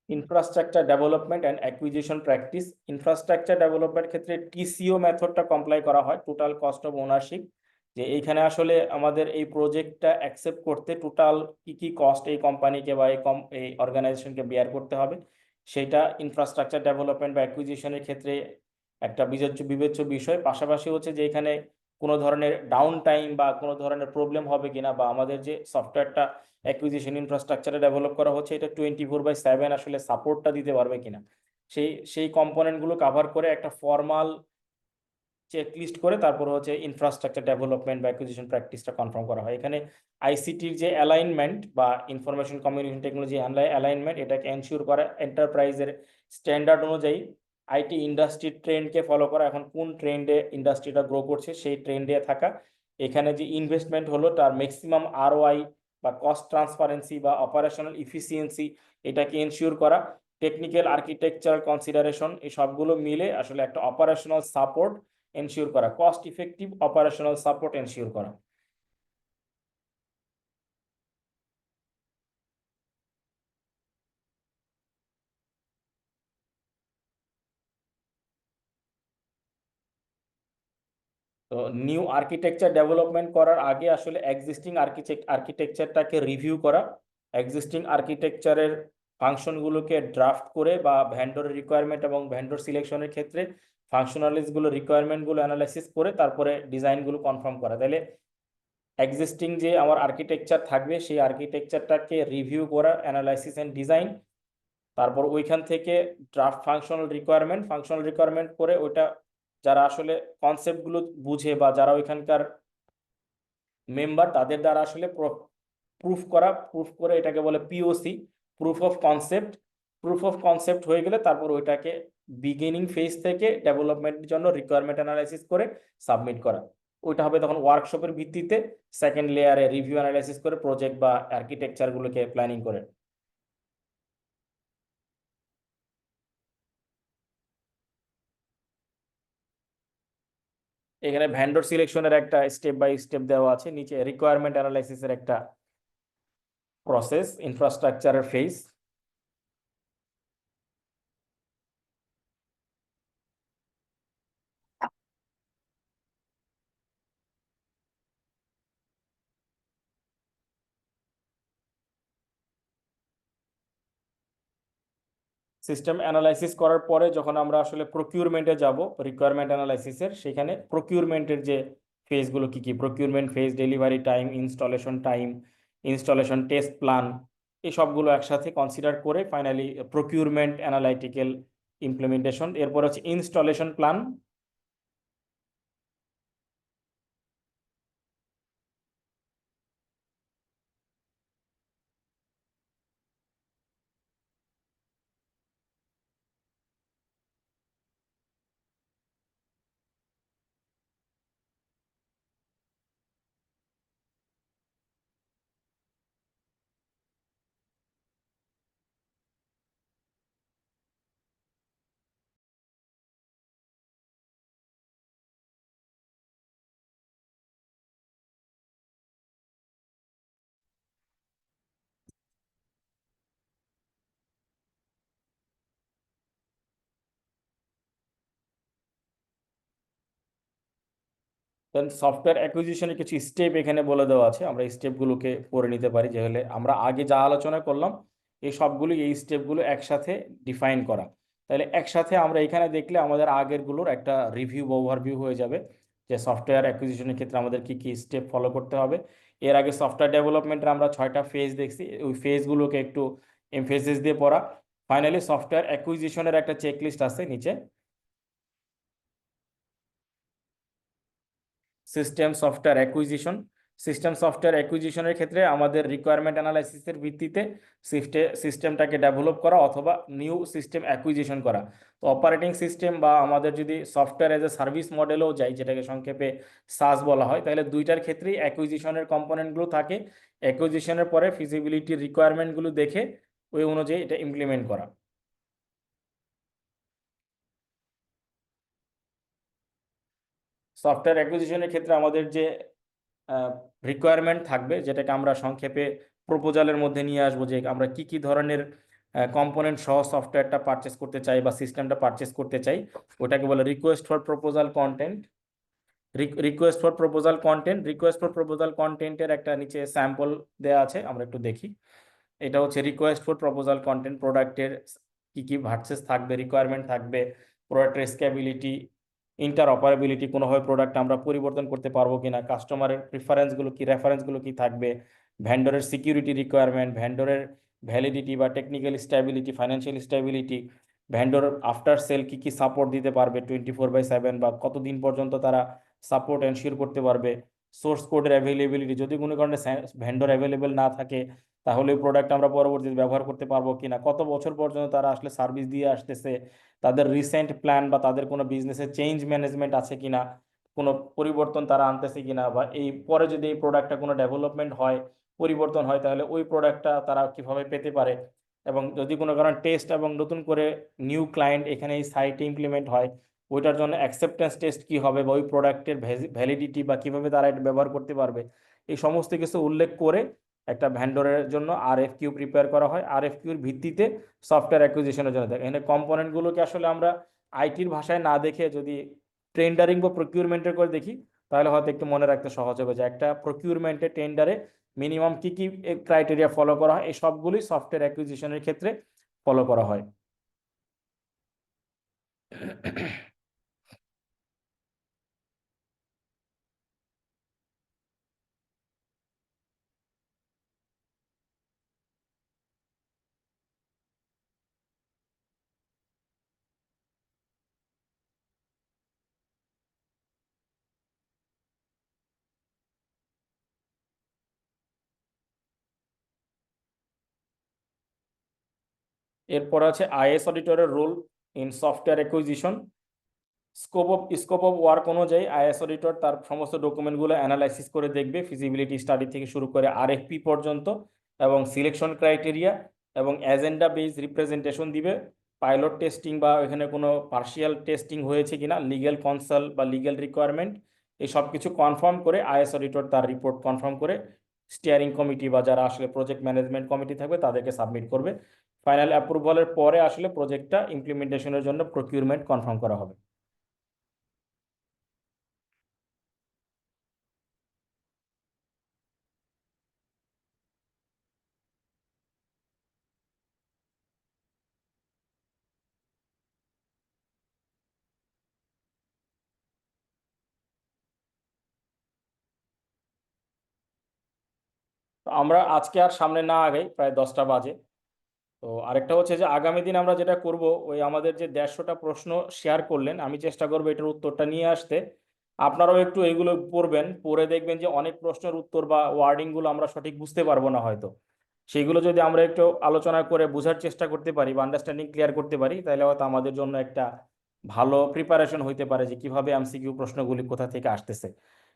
Infrastructure development and acquisition practice. Infrastructure development ক্ষেত্রে টিসিও মেথডটা কমপ্লাই করা হয়, টোটাল কস্ট অফ ওনারশিপ। যে এইখানে আসলে আমাদের এই প্রজেক্টটা অ্যাকসেপ্ট করতে টোটাল কি কি কস্ট এই কোম্পানিকে বা এই অর্গানাইজেশনকে বেয়ার করতে হবে, সেটা ইনফ্রাস্ট্রাকচার ডেভেলপমেন্ট বা অ্যাকুইজিশনের ক্ষেত্রে একটা বিবেচ্য বিবেচ্য বিষয়। পাশাপাশি হচ্ছে যে এখানে কোনো ধরনের ডাউন টাইম বা কোনো ধরনের প্রবলেম হবে কিনা, বা আমাদের যে সফটওয়্যারটা অ্যাকুইজিশন ইনফ্রাস্ট্রাকচারে ডেভেলপ করা হচ্ছে এটা 24/7 আসলে সাপোর্টটা দিতে পারবে কিনা, সেই কম্পোনেন্টগুলো কাভার করে একটা ফর্মাল চেকলিস্ট করে তারপর হচ্ছে ইনফ্রাস্ট্রাকচার ডেভেলপমেন্ট বা অ্যাকুইজিশন প্র্যাকটিসটা কনফার্ম করা হয়। এখানে আইসিটির যে অ্যালাইনমেন্ট বা ইনফরমেশন কমিউনিকেশন টেকনোলজি অ্যালাইনমেন্ট, এটাকে এনশিওর করা, এন্টারপ্রাইজের স্ট্যান্ডার্ড অনুযায়ী আইটি ইন্ডাস্ট্রির ট্রেন্ডকে ফলো করা, এখন কোন ট্রেন্ডে ইন্ডাস্ট্রিটা গ্রো করছে সেই ট্রেন্ডে থাকা, এখানে যে ইনভেস্টমেন্ট হলো তার ম্যাক্সিমাম আরওআই বা কস্ট ট্রান্সপারেন্সি বা অপারেশনাল ইফিসিয়েন্সি এটাকে এনশিওর করা, টেকনিক্যাল আর্কিটেকচারাল কনসিডারেশন, এই সবগুলো মিলে আসলে একটা অপারেশনাল সাপোর্ট এনশিওর করা, cost effective operational support ensure করা। তো নিউ আর্কিটেকচার ডেভেলপমেন্ট করার আগে আসলে এক্সিস্টিং আর্কিটেকচারটাকে রিভিউ করা, এক্সিস্টিং আর্কিটেকচারের ফাংশনগুলোকে ড্রাফট করে বা ভেন্ডরের রিকোয়ারমেন্ট এবং ভেন্ডর সিলেকশনের ক্ষেত্রে ফাংশনালিজগুলো রিকোয়ারমেন্টগুলো অ্যানালাইসিস করে তারপরে ডিজাইনগুলো কনফার্ম করা। তাহলে এক্সিস্টিং যে আমার আর্কিটেকচার থাকবে সেই আর্কিটেকচারটাকে রিভিউ করা, অ্যানালাইসিস অ্যান্ড ডিজাইন, তারপর ওইখান থেকে ড্রাফট ফাংশনাল রিকোয়ারমেন্ট করে ওইটা যারা আসলে কনসেপ্টগুলো বুঝে বা যারা ওইখানকার মেম্বার তাদের দ্বারা আসলে প্রুফ করে এটাকে বলে POC, proof of concept. Proof of concept হয়ে গেলে তারপর ওইটাকে বিগিনিং ফেজ থেকে ডেভেলপমেন্টের জন্য রিকোয়ারমেন্ট অ্যানালাইসিস করে সাবমিট করা। ওইটা হবে তখন ওয়ার্কশপের ভিত্তিতে সেকেন্ড লেয়ারে রিভিউ অ্যানালাইসিস করে প্রজেক্ট বা আর্কিটেকচারগুলোকে প্ল্যানিং করে। এখানে ভেন্ডর সিলেকশনের একটা স্টেপ বাই স্টেপ দেওয়া আছে, নিচে রিকোয়ারমেন্ট অ্যানালাইসিসের একটা প্রসেস, ইনফ্রাস্ট্রাকচারের ফেজ। সিস্টেম অ্যানালাইসিস করার পরে যখন আমরা আসলে প্রকিউরমেন্টে যাব রিকোয়ারমেন্ট অ্যানালাইসিসের, সেখানে প্রকিউরমেন্টের যে ফেজগুলো কি কি, procurement phase, delivery time, installation test plan, এই সবগুলো একসাথে কনসিডার করে ফাইনালি প্রকিউরমেন্ট অ্যানালাইটিক্যাল ইমপ্লিমেন্টেশন, এরপর হচ্ছে ইনস্টলেশন প্ল্যান। দেন সফটওয়্যার অ্যাকুইজিশনের কিছু স্টেপ এখানে বলে দেওয়া আছে, আমরা এই স্টেপগুলোকে পড়ে নিতে পারি, যে হলে আমরা আগে যা আলোচনা করলাম এই সবগুলো এই স্টেপগুলো একসাথে ডিফাইন করা। তাহলে একসাথে আমরা এখানে দেখলে আমাদের আগেরগুলোর একটা রিভিউ বা ওভারভিউ হয়ে যাবে, যে সফটওয়্যার অ্যাকুইজিশনের ক্ষেত্রে আমাদের কি কি স্টেপ ফলো করতে হবে। এর আগে সফটওয়্যার ডেভেলপমেন্টের আমরা 6টা ফেজ দেখছি, ওই ফেজগুলোকে একটু এমফেসিস দিয়ে পড়া। ফাইনালি সফটওয়্যার অ্যাকুইজিশনের একটা চেকলিস্ট আছে নিচে, system software acquisition. System software অ্যাকুইজিশনের ক্ষেত্রে আমাদের রিকোয়ারমেন্ট অ্যানালাইসিসের ভিত্তিতে সিস্টেমটাকে ডেভেলপ করা অথবা নিউ সিস্টেম অ্যাকুইজিশন করা। তো অপারেটিং সিস্টেম বা আমাদের যদি সফটওয়্যার এজ এ সার্ভিস মডেলেও যাই, যেটাকে সংক্ষেপে সাস বলা হয়, তাহলে দুইটার ক্ষেত্রেই অ্যাকুইজিশনের কম্পোনেন্টগুলো থাকে। অ্যাকুইজিশনের পরে ফিজিবিলিটি রিকোয়ারমেন্টগুলো দেখে ওই অনুযায়ী এটা ইমপ্লিমেন্ট করা। সফটওয়্যার অ্যাকুইজিশনের ক্ষেত্রে আমাদের যে রিকোয়ারমেন্ট থাকবে, যেটাকে আমরা সংক্ষেপে প্রপোজালের মধ্যে নিয়ে আসবো, যে আমরা কি কি ধরনের কম্পোনেন্ট সহ সফটওয়্যারটা পারচেস করতে চাই বা সিস্টেমটা পারচেস করতে চাই, ওটাকে বলে request for proposal content. Request for proposal কন্টেন্টের একটা নিচে স্যাম্পল দেওয়া আছে, আমরা একটু দেখি। এটা হচ্ছে রিকোয়েস্ট ফর প্রপোজাল কন্টেন্ট। প্রোডাক্টের কি কি ভার্সেস থাকবে, রিকোয়ারমেন্ট থাকবে, প্রোডাক্টের স্কেবিলিটি, ইন্টারঅপারেবিলিটি, কোনোভাবে প্রোডাক্ট আমরা পরিবর্তন করতে পারবো কিনা, কাস্টমারের প্রিফারেন্সগুলো কি, রেফারেন্সগুলো কি থাকবে, ভেন্ডরের সিকিউরিটি রিকোয়ারমেন্ট, ভেন্ডরের ভ্যালিডিটি বা technical stability, financial stability, vendor after sale কি কি সাপোর্ট দিতে পারবে 24/7 বা কতদিন পর্যন্ত তারা সাপোর্ট এনশিওর করতে পারবে, সোর্স কোডের অ্যাভেলেবিলিটি, যদি কোনো কারণে ভেন্ডর অ্যাভেলেবেল না থাকে তাহলে ওই প্রোডাক্ট আমরা পরবর্তীতে ব্যবহার করতে পারবো কিনা, কত বছর পর্যন্ত তারা আসলে সার্ভিস দিয়ে আসতেছে, তাদের রিসেন্ট প্ল্যান বা তাদের কোনো বিজনেসে চেঞ্জ ম্যানেজমেন্ট আছে কিনা, কোনো পরিবর্তন তারা আনতেছে কিনা, বা এই পরে যদি এই প্রোডাক্টটা কোনো ডেভেলপমেন্ট হয়, পরিবর্তন হয়, তাহলে ওই প্রোডাক্টটা তারা কিভাবে পেতে পারে, এবং যদি কোনো কারণে টেস্ট এবং নতুন করে নিউ ক্লায়েন্ট এখানে এই সাইটে ইমপ্লিমেন্ট হয়, ওইটার জন্য অ্যাকসেপ্টেন্স টেস্ট কি হবে, বা ওই প্রোডাক্টের ভ্যালিডিটি বা কিভাবে তারা এটা ব্যবহার করতে পারবে, এই সমস্ত কিছু উল্লেখ করে একটা ভ্যান্ডরের জন্য আরএফকিউ প্রিপেয়ার করা হয়। আরএফকিউর ভিত্তিতে সফটওয়্যার অ্যাকুইজিশনের জন্য থাকে। এখানে কম্পোনেন্টগুলোকে আসলে আমরা আইটির ভাষায় না দেখে যদি টেন্ডারিং বা প্রকিউরমেন্টের করে দেখি, তাহলে হয়তো একটু মনে রাখতে সহজ হবে যে একটা প্রকিউরমেন্টে, টেন্ডারে মিনিমাম কি কি ক্রাইটেরিয়া ফলো করা হয়, এই সবগুলোই সফটওয়্যার অ্যাকুইজিশনের ক্ষেত্রে ফলো করা হয়। এরপর আছে আইএস অডিটরের role in software acquisition. Scope of work অনুযায়ী আইএস অডিটর তার সমস্ত ডকুমেন্টগুলো অ্যানালাইসিস করে দেখবে, ফিজিবিলিটি স্টাডি থেকে শুরু করে আরএফপি পর্যন্ত, এবং সিলেকশন ক্রাইটেরিয়া এবং এজেন্ডা বেস রিপ্রেজেন্টেশন দিবে, পাইলট টেস্টিং বা এখানে কোনো পার্শিয়াল টেস্টিং হয়েছে কিনা, লিগ্যাল কনসাল্ট বা লিগ্যাল রিকোয়ারমেন্ট, এই সব কিছু কনফার্ম করে আইএস অডিটর তার রিপোর্ট কনফার্ম করে স্টিয়ারিং কমিটি বা যারা আসলে প্রজেক্ট ম্যানেজমেন্ট কমিটি থাকবে তাদেরকে সাবমিট করবে। ফাইনাল অ্যাপ্রুভালের পরে আসলে প্রজেক্টটা ইমপ্লিমেন্টেশনের জন্য প্রকিউরমেন্ট কনফার্ম করা হবে। তো আমরা আজকে আর সামনে না আগাই, প্রায় 10টা বাজে। তো আরেকটা হচ্ছে যে আগামী দিন আমরা যেটা করব, ওই আমাদের যে 150টা প্রশ্ন শেয়ার করলেন, আমি চেষ্টা করবো এটার উত্তরটা নিয়ে আসতে। আপনারাও একটু এগুলো পড়বেন, পড়ে দেখবেন যে অনেক প্রশ্নের উত্তর বা ওয়ার্ডিংগুলো আমরা সঠিক বুঝতে পারবো না হয়তো, সেইগুলো যদি আমরা একটু আলোচনা করে বোঝার চেষ্টা করতে পারি বা আন্ডারস্ট্যান্ডিং ক্লিয়ার করতে পারি, তাহলে হয়তো আমাদের জন্য একটা ভালো প্রিপারেশন হইতে পারে যে কিভাবে এমসিকিউ প্রশ্নগুলি কোথা থেকে আসতেছে।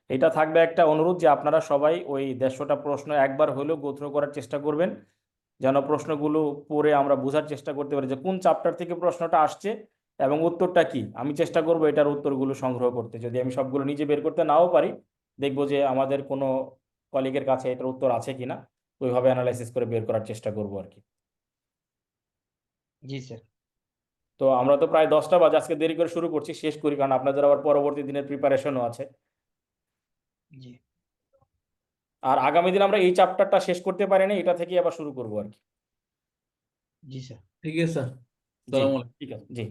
এটা থাকবে একটা অনুরোধ যে আপনারা সবাই ওই 150টা প্রশ্ন একবার হলেও গো থ্রু করার চেষ্টা করবেন, যেন প্রশ্নগুলো পড়ে আমরা বোঝার চেষ্টা করতে পারি যে কোন চ্যাপ্টার থেকে প্রশ্নটা আসছে এবং উত্তরটা কি। আমি চেষ্টা করব এটার উত্তরগুলো সংগ্রহ করতে, যদি আমি সবগুলো নিজে বের করতে নাও পারি, দেখবো যে আমাদের কোনো কলিগের কাছে এটার উত্তর আছে কিনা, ওইভাবে অ্যানালাইসিস করে বের করার চেষ্টা করবো আর কি। জি স্যার। তো আমরা তো প্রায় 10টা বাজে, আজকে দেরি করে শুরু করছি, শেষ করি, কারণ আপনাদের আবার পরবর্তী দিনের প্রিপারেশনও আছে। জি আর আগামী দিন আমরা এই চ্যাপ্টারটা শেষ করতে পারি না, এটা থেকে আবার শুরু করবো আর কি। জি স্যার। ঠিক আছে স্যার। জি, সালাম আলাইকুম। ঠিক আছে, জি।